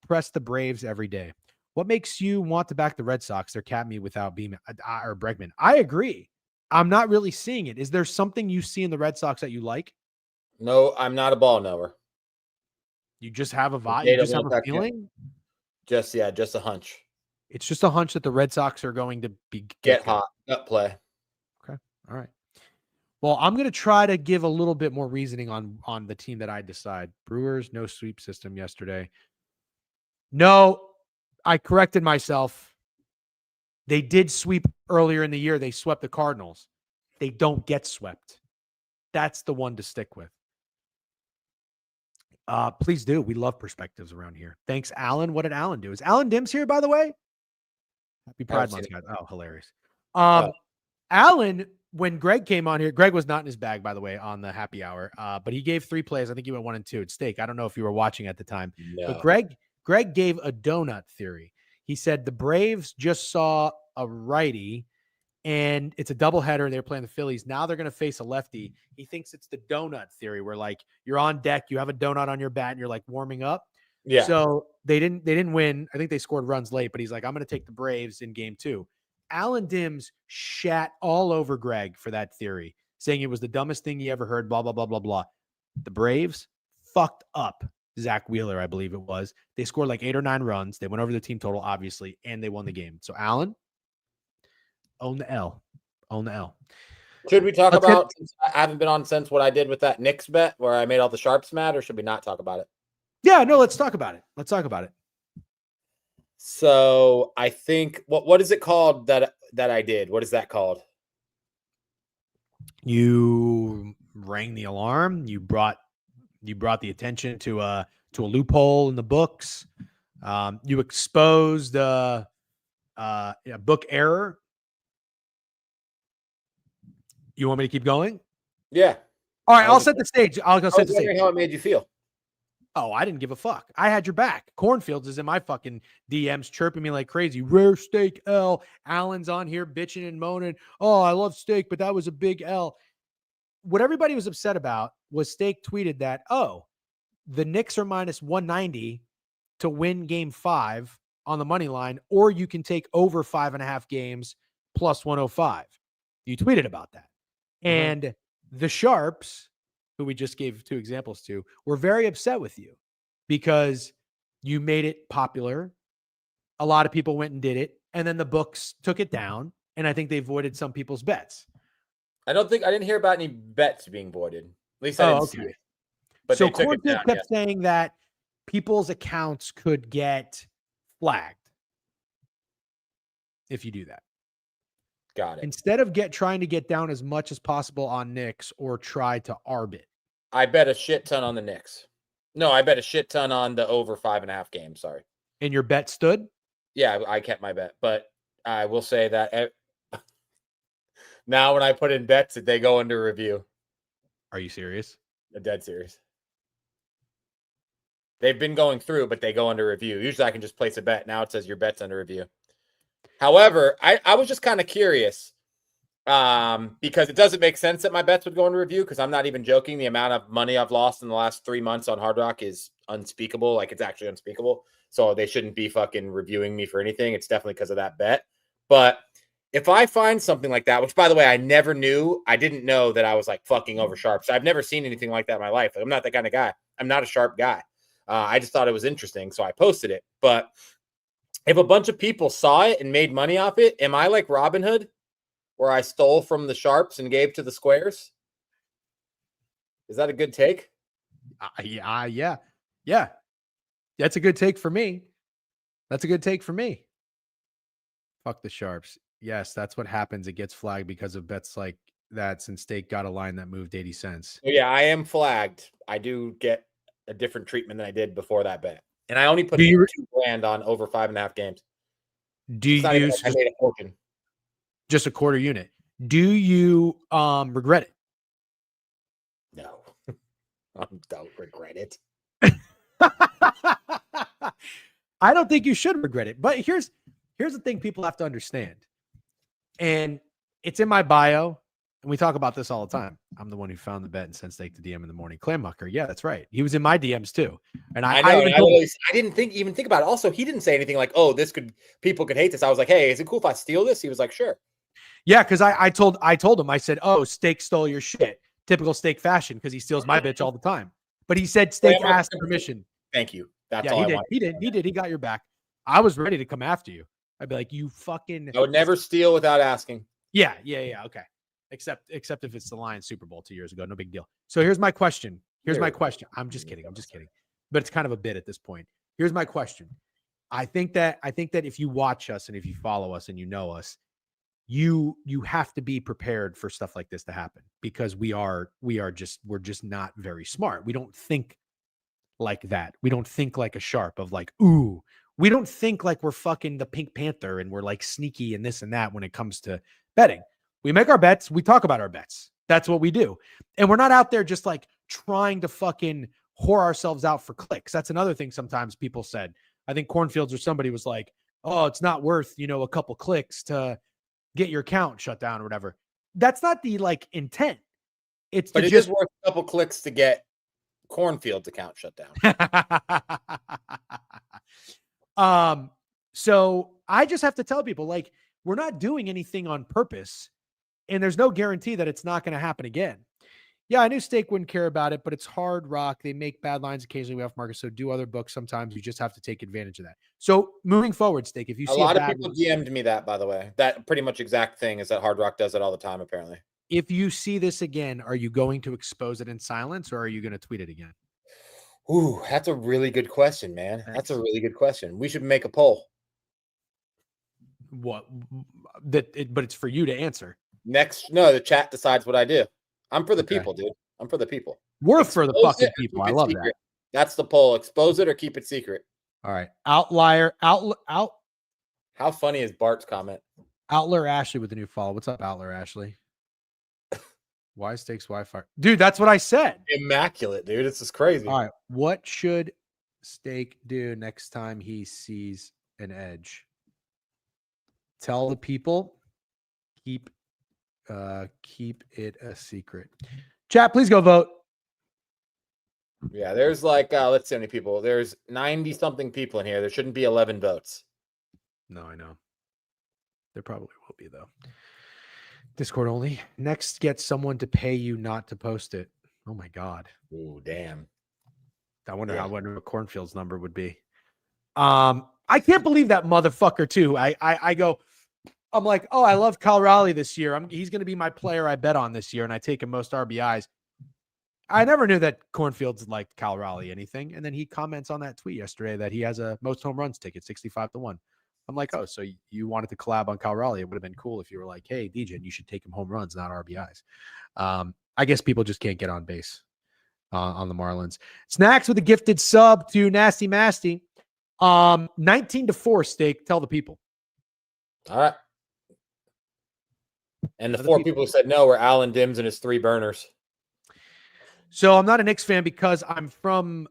Press the Braves every day. What makes you want to back the Red Sox? They're capped me without Beeman or Bregman. I agree. I'm not really seeing it. Is there something you see in the Red Sox that you like? No, I'm not a ball knower. You just have a vibe. You just have a feeling. Just a hunch. It's just a hunch that the Red Sox are going to get hot. Gut play. Okay. All right. Well, I'm going to try to give a little bit more reasoning on the team that I decide. Brewers, no sweep system yesterday. No, I corrected myself. They did sweep earlier in the year. They swept the Cardinals. They don't get swept. That's the one to stick with. Please do. We love perspectives around here. Thanks, Alan. What did Alan do? Is Alan Dims here, by the way? Happy Pride Month, guys. Oh, hilarious. Alan, when Greg came on here, Greg was not in his bag, by the way, on the happy hour. But he gave 3 plays. I think he went 1 and 2 at stake. I don't know if you were watching at the time. No. But Greg gave a donut theory. He said the Braves just saw a righty, and it's a doubleheader. They're playing the Phillies. Now they're going to face a lefty. He thinks it's the donut theory, where like you're on deck, you have a donut on your bat, and you're like warming up. Yeah. So they didn't win. I think they scored runs late, but he's like, I'm going to take the Braves in game 2. Alan Dims shat all over Greg for that theory, saying it was the dumbest thing he ever heard. Blah blah blah blah blah. The Braves fucked up Zach Wheeler, I believe it was. They scored like 8 or 9 runs. They went over the team total, obviously, and they won the game. So, Alan, own the L. Own the L. Should we talk about, since I haven't been on since what I did with that Knicks bet where I made all the sharps mad, or should we not talk about it? Yeah, no, let's talk about it. Let's talk about it. So, I think, what is it called that I did? What is that called? You rang the alarm. You brought the attention to a loophole in the books. You exposed a book error. You want me to keep going? Yeah. All right, I'll set the stage. I'll go set the stage. How it made you feel? Oh, I didn't give a fuck. I had your back. Cornfields is in my fucking DMs chirping me like crazy. Rare steak L. Allen's on here bitching and moaning. Oh, I love steak, but that was a big L. What everybody was upset about was Steak tweeted that, oh, the Knicks are minus 190 to win game 5 on the money line, or you can take over 5.5 games plus 105. You tweeted about that. And the Sharps, who we just gave 2 examples to, were very upset with you because you made it popular. A lot of people went and did it, and then the books took it down, and I think they voided some people's bets. I didn't hear about any bets being voided. At least I didn't see it. But so Cornfield kept saying that people's accounts could get flagged if you do that. Got it. Instead of trying to get down as much as possible on Knicks or try to arb it. I bet a shit ton on the Knicks. No, I bet a shit ton on the over 5.5 games. Sorry. And your bet stood? Yeah, I kept my bet, but I will say that now when I put in bets, they go under review. Are you serious? I'm dead serious. They've been going through, but they go under review. Usually I can just place a bet. Now it says your bet's under review. However, I was just kind of curious because it doesn't make sense that my bets would go under review because I'm not even joking. The amount of money I've lost in the last 3 months on Hard Rock is unspeakable. Like, it's actually unspeakable. So they shouldn't be fucking reviewing me for anything. It's definitely because of that bet. But if I find something like that, which, by the way, I never knew, I didn't know that I was like fucking over sharps. I've never seen anything like that in my life. Like, I'm not that kind of guy. I'm not a sharp guy. I just thought it was interesting, so I posted it. But if a bunch of people saw it and made money off it, am I like Robin Hood, where I stole from the sharps and gave to the squares? Is that a good take? Yeah. That's a good take for me. That's a good take for me. Fuck the Sharps. Yes, that's what happens. It gets flagged because of bets like that since Steak got a line that moved 80 cents. Oh, yeah, I am flagged. I do get a different treatment than I did before that bet. And I only put $2 grand on over 5.5 games. Do you I made a fortune. Just a quarter unit? Do you regret it? No. I don't regret it. I don't think you should regret it. But here's the thing people have to understand. And it's in my bio. And we talk about this all the time. I'm the one who found the bet and sent Steak to DM in the morning. Clammucker. Yeah, that's right. He was in my DMs too. And I didn't even think about it. Also, he didn't say anything like, "Oh, people could hate this." I was like, "Hey, is it cool if I steal this?" He was like, "Sure." Yeah, because I told him, I said, "Oh, Steak stole your shit." Typical Steak fashion, because he steals my bitch all the time. But he said Steak asked permission. Thank you. That's all I wanted. He did. He got your back. I was ready to come after you. I'd be like, "You fucking." I would never steal without asking. Yeah. Okay. Except if it's the Lions Super Bowl 2 years ago, no big deal. So here's my question. I'm just kidding. But it's kind of a bit at this point. Here's my question. I think that if you watch us and if you follow us and you know us, you have to be prepared for stuff like this to happen, because we're just not very smart. We don't think like that. We don't think like a sharp of like, ooh, we don't think like we're fucking the Pink Panther and we're like sneaky and this and that when it comes to betting. We make our bets. We talk about our bets. That's what we do. And we're not out there just like trying to fucking whore ourselves out for clicks. That's another thing sometimes people said. I think Cornfields or somebody was like, "Oh, it's not worth, a couple clicks to get your account shut down or whatever." That's not the like intent. It's but it just is worth a couple clicks to get Cornfield's account shut down. So I just have to tell people, like, we're not doing anything on purpose. And there's no guarantee that it's not going to happen again. Yeah, I knew Steak wouldn't care about it, but it's Hard Rock. They make bad lines occasionally off market, so do other books sometimes. You just have to take advantage of that. So moving forward, Steak, if you see a lot of people DM'd me that, by the way, that pretty much exact thing is that Hard Rock does it all the time, apparently. If you see this again, are you going to expose it in silence, or are you going to tweet it again? Ooh, that's a really good question, man. Thanks. That's a really good question. We should make a poll. What? But it's for you to answer. The chat decides what I do. I'm for the people, dude. I'm for the people. We're for the fucking people. I love that. That's the poll. Expose it or keep it secret. All right. Outlier. How funny is Bart's comment? Outlier Ashley with the new follow. What's up, Outlier Ashley? Why Steaks Wi-Fi? Dude, that's what I said. Immaculate, dude. This is crazy. All right. What should Steak do next time he sees an edge? Tell the people. Keep it a secret. Chat, please go vote. Yeah, there's like let's see how many people. There's 90 something people in here. There shouldn't be 11 votes. No, I know. There probably will be though. Discord only. Next, get someone to pay you not to post it. Oh my god. Ooh, damn. I wonder what Cornfield's number would be. I can't believe that motherfucker too. I'm like, oh, I love Cal Raleigh this year. He's going to be my player I bet on this year, and I take him most RBIs. I never knew that Cornfields liked Cal Raleigh anything, and then he comments on that tweet yesterday that he has a most home runs ticket, 65-1. I'm like, oh, so you wanted to collab on Cal Raleigh? It would have been cool if you were like, hey, DJ, you should take him home runs, not RBIs. I guess people just can't get on base on the Marlins. Snacks with a gifted sub to Nasty Masty. 19-4 Steak. Tell the people. All right. And the four people who said no were Alan Dims and his 3 burners. So I'm not a Knicks fan because I'm from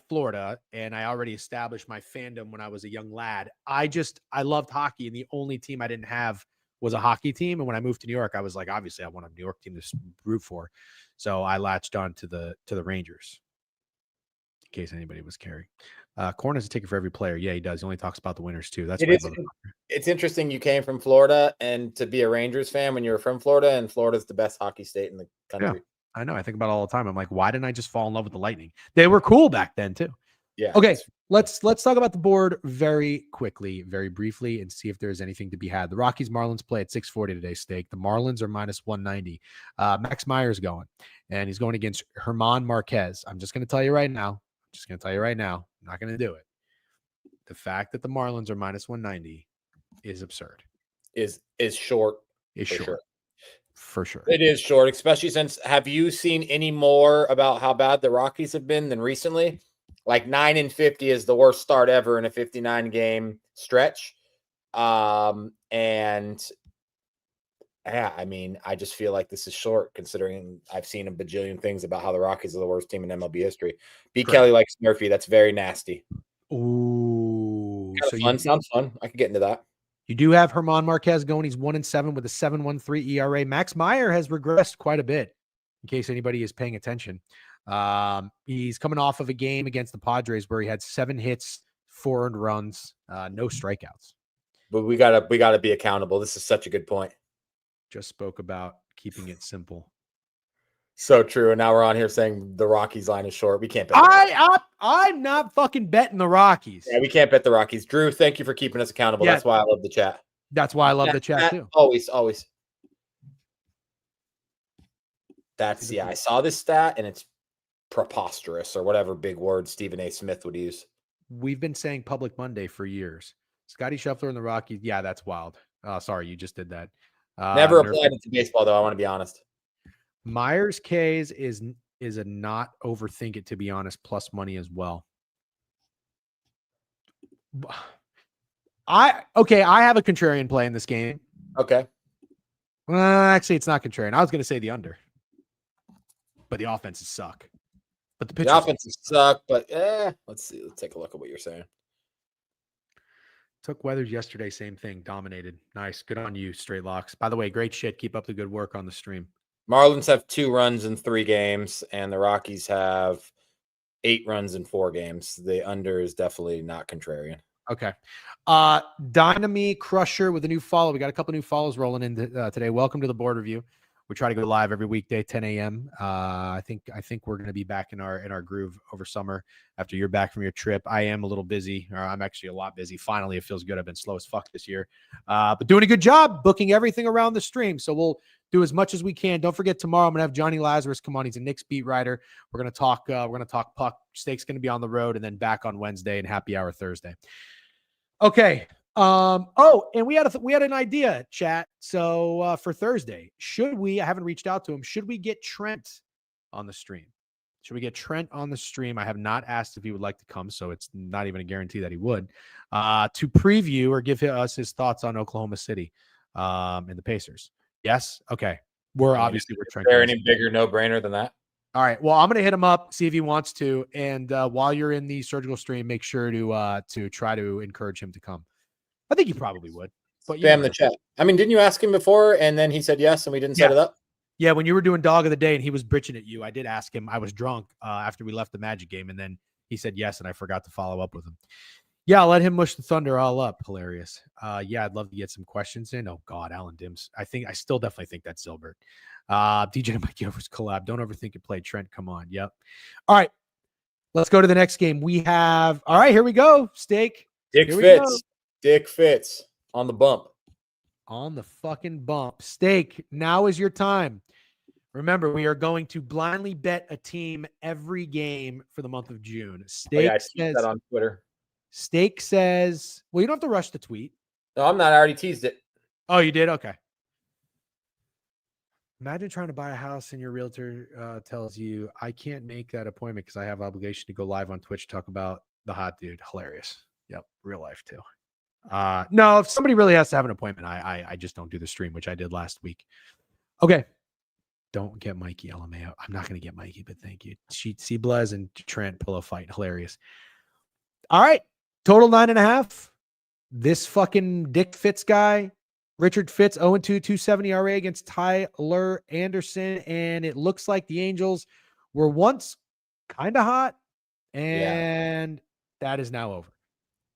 Florida, and I already established my fandom when I was a young lad. I loved hockey, and the only team I didn't have was a hockey team. And when I moved to New York, I was like, obviously, I want a New York team to root for. So I latched on to the Rangers. In case anybody was caring. Corn has a ticket for every player. Yeah, he does. He only talks about the winners too. It's interesting you came from Florida and to be a Rangers fan when you were from Florida, and Florida's the best hockey state in the country. Yeah, I know. I think about it all the time. I'm like, why didn't I just fall in love with the Lightning? They were cool back then too. Yeah. Okay, let's talk about the board very quickly, very briefly, and see if there's anything to be had. The Rockies Marlins play at 640 today, Steak. The Marlins are minus 190. Max Meyer's going, and he's going against Herman Marquez. I'm just going to tell you right now. I'm not going to do it. The fact that the Marlins are minus 190 is absurd. Is short. Is for short. Sure. For sure. It is short, especially since, have you seen any more about how bad the Rockies have been than recently? Like 9-50 is the worst start ever in a 59 game stretch. And yeah, I mean, I just feel like this is short considering I've seen a bajillion things about how the Rockies are the worst team in MLB history. B. Correct. Kelly likes Murphy. That's very nasty. Ooh. So sounds fun. I could get into that. You do have Herman Marquez going. He's 1-7 with a 7.13 ERA. Max Meyer has regressed quite a bit, in case anybody is paying attention. He's coming off of a game against the Padres where he had 7 hits, 4 earned runs, no strikeouts. But we gotta be accountable. This is such a good point. Just spoke about keeping it simple. So true. And now we're on here saying the Rockies line is short. We can't bet. I'm not fucking betting the Rockies. Yeah, we can't bet the Rockies. Drew, thank you for keeping us accountable. Yeah. That's why I love the chat. That's why I love the chat too. Always. That's I saw this stat and it's preposterous or whatever big word Stephen A. Smith would use. We've been saying Public Monday for years. Scotty Scheffler and the Rockies. Yeah, that's wild. Sorry, you just did that. Never applied it to baseball, though. I want to be honest. Myers K's is a not overthink it, to be honest, plus money as well. I have a contrarian play in this game. Okay. Actually, it's not contrarian. I was going to say the under, but the offenses suck. But the offenses suck. But let's see. Let's take a look at what you're saying. Took Weathers yesterday. Same thing. Dominated. Nice. Good on you, Straight Locks. By the way, great shit. Keep up the good work on the stream. Marlins have 2 runs in 3 games, and the Rockies have 8 runs in 4 games. The under is definitely not contrarian. Okay. Dynamy Crusher with a new follow. We got a couple new follows rolling in today. Welcome to the board review. We try to go live every weekday, 10 a.m. I think we're going to be back in our groove over summer after you're back from your trip. I am a little busy, or I'm actually a lot busy. Finally, it feels good. I've been slow as fuck this year, but doing a good job booking everything around the stream. So we'll do as much as we can. Don't forget, tomorrow I'm going to have Johnny Lazarus come on. He's a Knicks beat writer. We're going to talk. Puck. Steak's going to be on the road, and then back on Wednesday and happy hour Thursday. Okay. And we had an idea, chat. So for Thursday, I haven't reached out to him. Should we get Trent on the stream? I have not asked if he would like to come, so it's not even a guarantee that he would, to preview or give us his thoughts on Oklahoma City and the Pacers. Yes. Okay. We're Trent. Is there any bigger no-brainer than that? All right. Well, I'm going to hit him up, see if he wants to. And while you're in the surgical stream, make sure to try to encourage him to come. I think he probably would. But spam the chat. I mean, didn't you ask him before and then he said yes and we didn't set it up? Yeah, when you were doing dog of the day and he was bitching at you, I did ask him. I was drunk after we left the Magic game, and then he said yes, and I forgot to follow up with him. Yeah, I'll let him mush the Thunder all up. Hilarious. Yeah, I'd love to get some questions in. Oh, God, Alan Dims. I still definitely think that's Silbert. DJ and Mike Gilvert's collab. Don't overthink it. Play Trent. Come on. Yep. All right. Let's go to the next game. We have. All right, here we go. Steak. Dick Fitz on the bump. On the fucking bump. Steak, now is your time. Remember, we are going to blindly bet a team every game for the month of June. Steak says that on Twitter. Steak says, well, you don't have to rush the tweet. No, I'm not. I already teased it. Oh, you did? Okay. Imagine trying to buy a house and your realtor tells you, I can't make that appointment because I have obligation to go live on Twitch to talk about the hot dude. Hilarious. Yep. Real life too. No, if somebody really has to have an appointment, I just don't do the stream, which I did last week. Okay. Don't get Mikey LMAO. I'm not going to get Mikey, but thank you. Seablaz and Trent pillow fight. Hilarious. All right. Total 9.5. This fucking Dick Fitz guy, Richard Fitz, 0-2, 270 RA against Tyler Anderson. And it looks like the Angels were once kind of hot, and that is now over.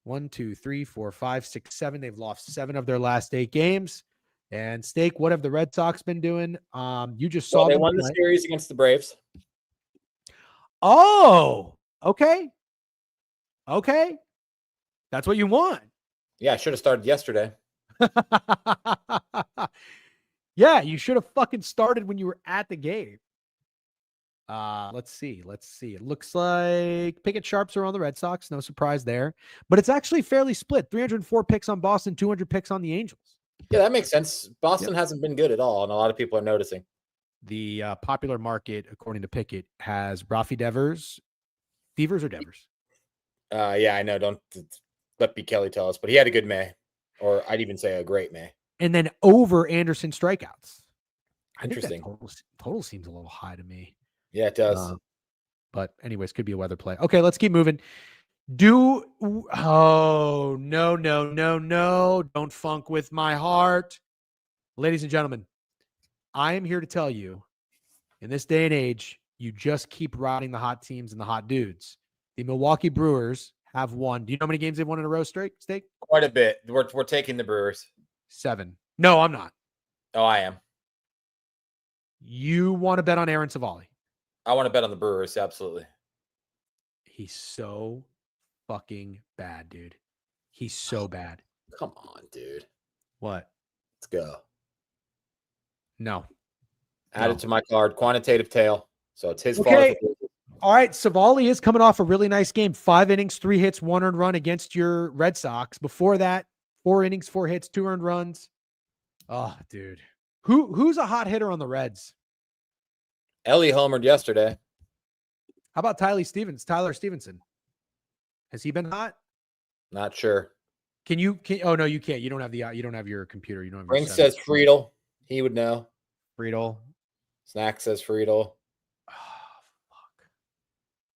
1, 2, 3, 4, 5, 6, 7. They've lost 7 of their last 8 games. And Steak, what have the Red Sox been doing? You just saw they won the series against the Braves. Oh, okay. Okay. That's what you want. Yeah, I should have started yesterday. Yeah, you should have fucking started when you were at the game. Let's see. It looks like Pickett Sharps are on the Red Sox. No surprise there. But it's actually fairly split. 304 picks on Boston, 200 picks on the Angels. Yeah, that makes sense. Boston hasn't been good at all, and a lot of people are noticing. The popular market, according to Pickett, has Rafi Devers. Devers or Devers? Yeah, I know. Don't let B. Kelly tell us, but he had a good May, or I'd even say a great May. And then over Anderson strikeouts. I think that Interesting. total seems a little high to me. Yeah, it does. But anyways, could be a weather play. Okay, let's keep moving. Oh, no. Don't funk with my heart. Ladies and gentlemen, I am here to tell you, in this day and age, you just keep riding the hot teams and the hot dudes. The Milwaukee Brewers have won. Do you know how many games they've won in a row, Steak? Quite a bit. We're taking the Brewers. 7. No, I'm not. Oh, I am. You want to bet on Aaron Savali? I want to bet on the Brewers. Absolutely. He's so fucking bad, dude. He's so bad. Come on, dude. What? Let's go. No. Add it to my card. Quantitative tail. So it's his fault. All right. Savali is coming off a really nice game. 5 innings, 3 hits, 1 earned run against your Red Sox. Before that, 4 innings, 4 hits, 2 earned runs. Oh, dude. Who's a hot hitter on the Reds? Ellie homered yesterday. How about Tyler Stevenson? Has he been hot? Not sure. Oh no, you can't. You don't have your computer. You don't have Ring says Friedel. He would know. Friedel. Snack says Friedel. Oh, fuck.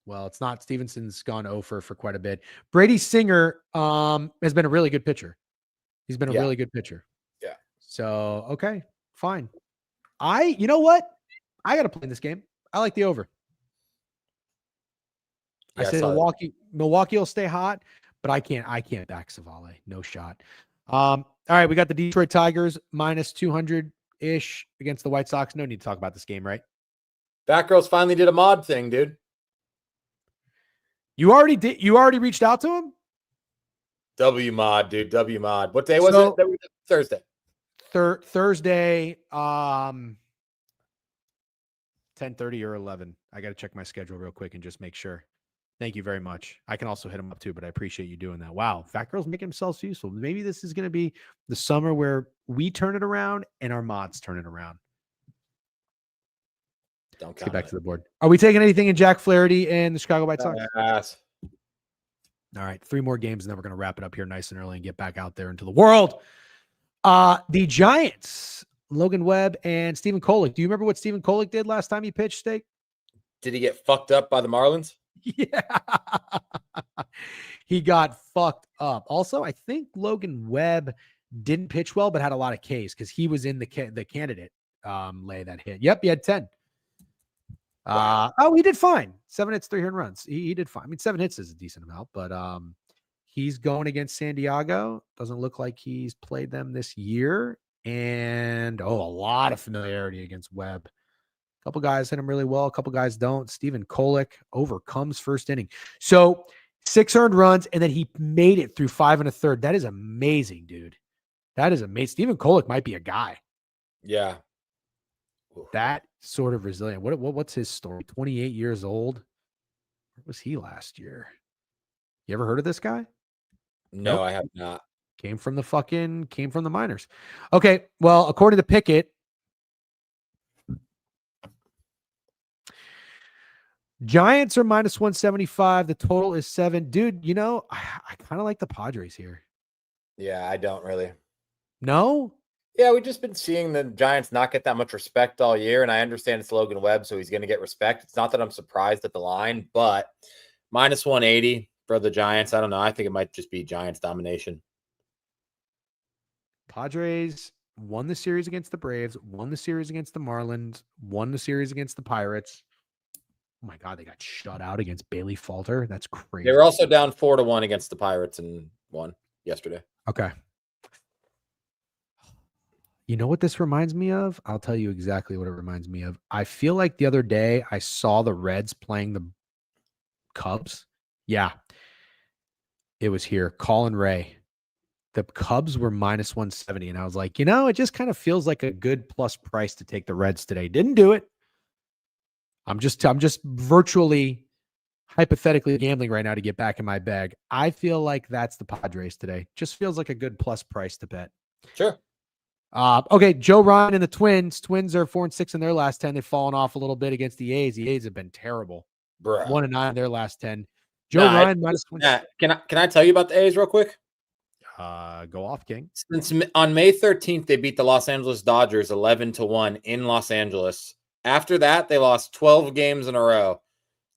Well, it's not. Stevenson's gone over for quite a bit. Brady Singer has been a really good pitcher. He's been a really good pitcher. Yeah. So, okay, fine. You know what? I got to play in this game. I like the over. Yeah, I say Milwaukee will stay hot, but I can't back Savali. No shot. All right, we got the Detroit Tigers minus 200-ish against the White Sox. No need to talk about this game, right? Batgirls finally did a mod thing, dude. You already reached out to him? W mod, dude. W mod. What day was it? Thursday. Thursday, 10:30 or 11. I got to check my schedule real quick and just make sure. Thank you very much. I can also hit him up too, but I appreciate you doing that. Wow. Fat Girls making themselves useful. Maybe this is going to be the summer where we turn it around and our mods turn it around. Let's get back to the board. Are we taking anything in Jack Flaherty and the Chicago White Sox? Yes. All right. 3 more games, and then we're going to wrap it up here nice and early and get back out there into the world. The Giants, Logan Webb and Stephen Kolek. Do you remember what Stephen Kolek did last time he pitched, Steak? Did he get fucked up by the Marlins? Yeah. He got fucked up. Also, I think Logan Webb didn't pitch well, but had a lot of Ks because he was in the candidate lay that hit. Yep, he had 10. Wow. He did fine. 7 hits, 3 earned runs. He did fine. I mean, 7 hits is a decent amount, but he's going against San Diego. Doesn't look like he's played them this year. And a lot of familiarity against Webb. A couple guys hit him really well. A couple guys don't. Stephen Kolek overcomes first inning. So 6 earned runs, and then he made it through 5 1/3. That is amazing, dude. That is amazing. Stephen Kolek might be a guy. Yeah. That sort of resilient. What's his story? 28 years old. Where was he last year? You ever heard of this guy? No, nope. I have not. Came from the minors. Okay. Well, according to Pickett, Giants are minus 175. The total is 7. Dude, I kind of like the Padres here. Yeah, I don't really. No? Yeah, we've just been seeing the Giants not get that much respect all year, and I understand it's Logan Webb, so he's going to get respect. It's not that I'm surprised at the line, but minus 180 for the Giants. I don't know. I think it might just be Giants domination. Padres won the series against the Braves, won the series against the Marlins, won the series against the Pirates. Oh my God, they got shut out against Bailey Falter. That's crazy. They were also down 4-1 against the Pirates and won yesterday. Okay. You know what this reminds me of? I'll tell you exactly what it reminds me of. I feel like the other day I saw the Reds playing the Cubs. Yeah. It was here. Colin Ray. The Cubs were minus 170. And I was like, it just kind of feels like a good plus price to take the Reds today. Didn't do it. I'm just virtually hypothetically gambling right now to get back in my bag. I feel like that's the Padres today. Just feels like a good plus price to bet. Sure. Okay, Joe Ryan and the Twins. Twins are 4-6 in their last 10. They've fallen off a little bit against the A's. The A's have been terrible. Bruh. 1-9 in their last 10. Joe Ryan minus 1. Can I tell you about the A's real quick? Go off, King. Since on May 13th, they beat the Los Angeles Dodgers 11-1 in Los Angeles. After that, they lost 12 games in a row.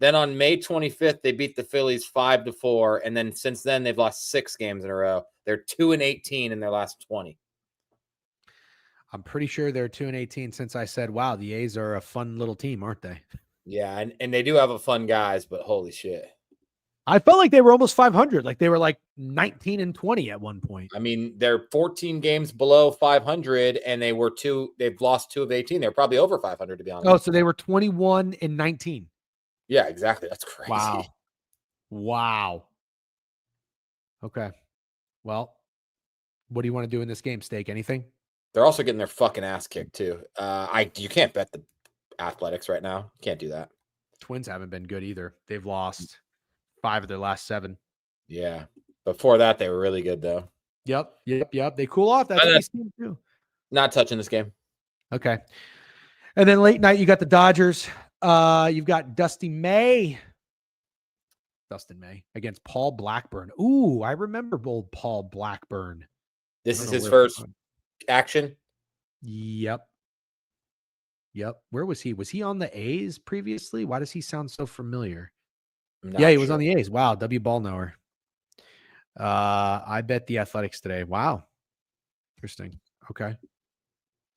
Then on May 25th, they beat the Phillies 5-4. And then since then, they've lost 6 games in a row. They're 2-18 in their last 20. I'm pretty sure they're 2-18 since I said, wow, the A's are a fun little team, aren't they? Yeah, and they do have a fun guys, but holy shit. I felt like they were almost 500. Like they were like 19-20 at one point. I mean, they're 14 games below 500, and they've lost 2 of 18. They're probably over 500, to be honest. Oh, so they were 21-19. Yeah, exactly. That's crazy. Wow. Okay. Well, what do you want to do in this game, Steak? Anything? They're also getting their fucking ass kicked too. You can't bet the Athletics right now. You can't do that. Twins haven't been good either. They've lost 5 of their last 7. Yeah. Before that, they were really good though. Yep. They cool off. That's what these teams do. Not touching this game. Okay. And then late night, you got the Dodgers. You've got Dustin May against Paul Blackburn. Ooh, I remember old Paul Blackburn. This is his first action. Yep. Where was he? Was he on the A's previously? Why does he sound so familiar? Yeah, he was on the A's. Wow. W. Ballknower. I bet the Athletics today. Wow. Interesting. Okay.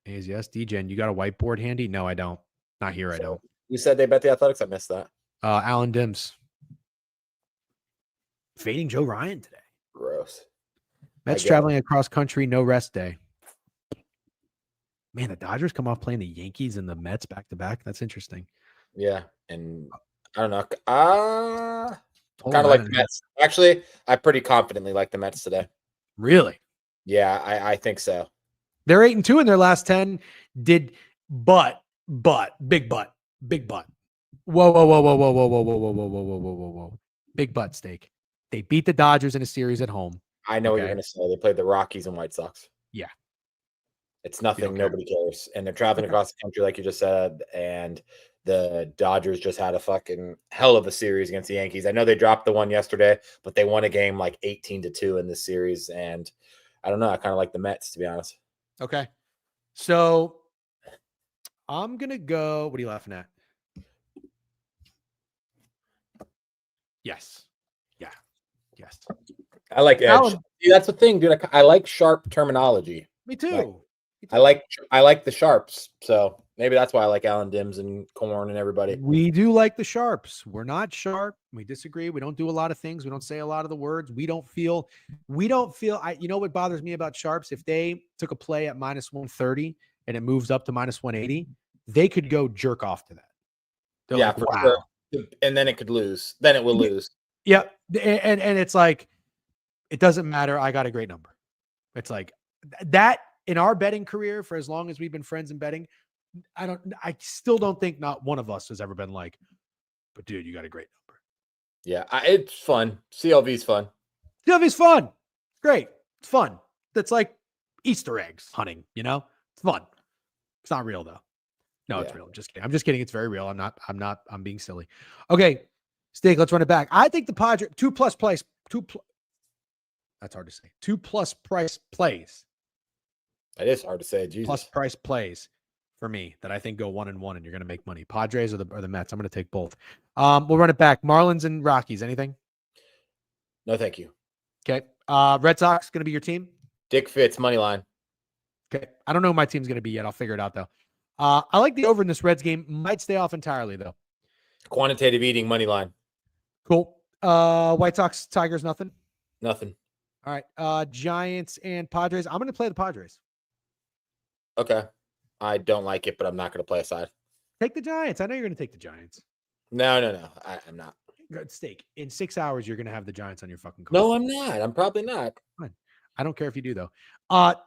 A's, yes. DGen, you got a whiteboard handy? No, I don't. Not here. I don't. You said they bet the Athletics. I missed that. Alan Dims. Fading Joe Ryan today. Gross. Mets traveling across country, no rest day. Man, the Dodgers come off playing the Yankees and the Mets back to back. That's interesting. Yeah, and I don't know. Kind of like the Mets. Actually, I pretty confidently like the Mets today. Really? Yeah, I think so. They're 8-2 in their last 10. Big butt. Whoa. Big butt, Steak. They beat the Dodgers in a series at home. I know what you're going to say. They played the Rockies and White Sox. Yeah. It's nothing. Nobody cares. And they're traveling across the country, like you just said. And the Dodgers just had a fucking hell of a series against the Yankees. I know they dropped the one yesterday, but they won a game like 18-2 in this series. And I don't know. I kind of like the Mets, to be honest. Okay. So I'm going to go. What are you laughing at? Yes. Yeah. Yes. I like edge. See, that's the thing, dude. I like sharp terminology. Me too. I like the sharps. So maybe that's why I like Alan Dims and Corn and everybody. We do like the sharps. We're not sharp. We disagree. We don't do a lot of things. We don't say a lot of the words. We don't feel. You know what bothers me about sharps? If they took a play at minus 130 and it moves up to minus 180, they could go jerk off to that. They're yeah, like, for wow. Sure. And then it could lose. Then it will lose. Yeah. And it's like, it doesn't matter. I got a great number. It's like that in our betting career, for as long as we've been friends in betting, I still don't think not one of us has ever been like, but dude, you got a great number. Yeah. It's fun. CLV's fun. CLV's fun. Great. It's fun. That's like Easter eggs hunting, it's fun. It's not real though. No, It's real. I'm just kidding. It's very real. I'm being silly. Okay. Steak, let's run it back. I think the Padres 2+ plays. That's hard to say. 2+ price plays. It is hard to say. Jesus. Plus price plays for me that I think go 1-1 and you're going to make money. Padres or the Mets. I'm going to take both. We'll run it back. Marlins and Rockies. Anything? No, thank you. Okay. Red Sox going to be your team? Dick Fitz money line. Okay. I don't know who my team's going to be yet. I'll figure it out though. I like the over in this Reds game. Might stay off entirely though. Quantitative eating money line. Cool. White Sox, Tigers, nothing. Nothing. All right. Giants and Padres. I'm going to play the Padres. Okay. I don't like it, but I'm not going to play a side. Take the Giants. I know you're going to take the Giants. No. I'm not. Steak. In 6 hours, you're gonna have the Giants on your fucking card. No, I'm not. I'm probably not. Fine. I don't care if you do though.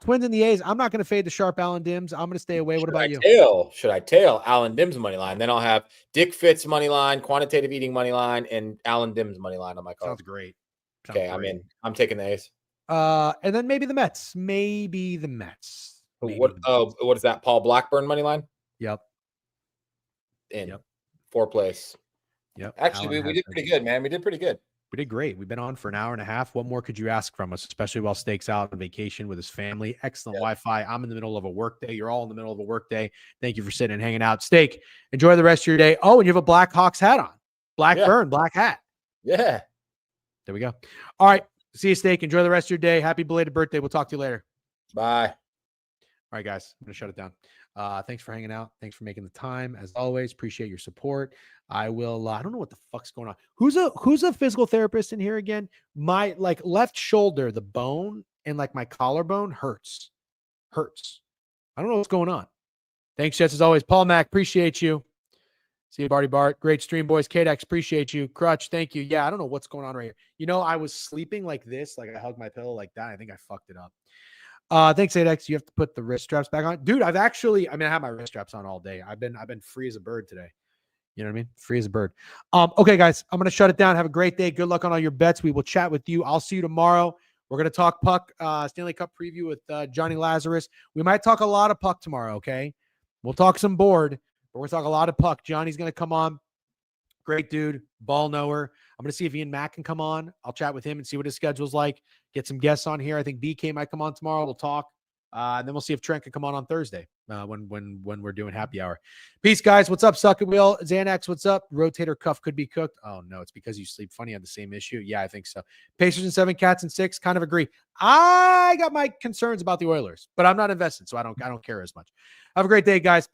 Twins and the A's. I'm not gonna fade the sharp Allen Dims. I'm gonna stay away. What about you? Should I tail Alan Dim's money line? Then I'll have Dick Fitz money line, quantitative eating money line, and Alan Dim's money line on my card. Sounds great. Okay, I'm in. I'm taking the A's. And then maybe the Mets. Maybe the Mets. What is that? Paul Blackburn money line? Yep. In. Yep. 4th place. Yep. Actually, we did pretty good, man. We did pretty good. We did great. We've been on for an hour and a half. What more could you ask from us, especially while Steak's out on vacation with his family? Excellent Wi-Fi. I'm in the middle of a work day. You're all in the middle of a work day. Thank you for sitting and hanging out. Steak, enjoy the rest of your day. Oh, and you have a Blackhawks hat on. Blackburn, black hat. Yeah. There we go. All right. See you, Steak. Enjoy the rest of your day. Happy belated birthday. We'll talk to you later. Bye. All right, guys. I'm going to shut it down. Thanks for hanging out. Thanks for making the time. As always, appreciate your support. I will. I don't know what the fuck's going on. Who's a physical therapist in here again? My left shoulder, the bone and my collarbone hurts. I don't know what's going on. Thanks, Jets, as always. Paul Mack, appreciate you. See you, Barty Bart. Great stream, boys. KDEX, appreciate you. Crutch, thank you. Yeah, I don't know what's going on right here. I was sleeping like this, I hugged my pillow like that. I think I fucked it up. Thanks, ADEX. You have to put the wrist straps back on. Dude, I have my wrist straps on all day. I've been free as a bird today. You know what I mean? Free as a bird. Okay, guys, I'm going to shut it down. Have a great day. Good luck on all your bets. We will chat with you. I'll see you tomorrow. We're going to talk puck, Stanley Cup preview with Johnny Lazarus. We might talk a lot of puck tomorrow, okay? We'll talk some board, but we'll talk a lot of puck. Johnny's going to come on. Great dude, ball knower. I'm going to see if Ian Mack can come on. I'll chat with him and see what his schedule's like. Get some guests on here. I think BK might come on tomorrow. We'll talk. And then we'll see if Trent can come on Thursday when we're doing happy hour. Peace, guys. What's up, Suck It Wheel? Xanax, what's up? Rotator cuff could be cooked. Oh, no, it's because you sleep funny. On the same issue. Yeah, I think so. Pacers in 7, Cats in 6. Kind of agree. I got my concerns about the Oilers, but I'm not invested, so I don't care as much. Have a great day, guys.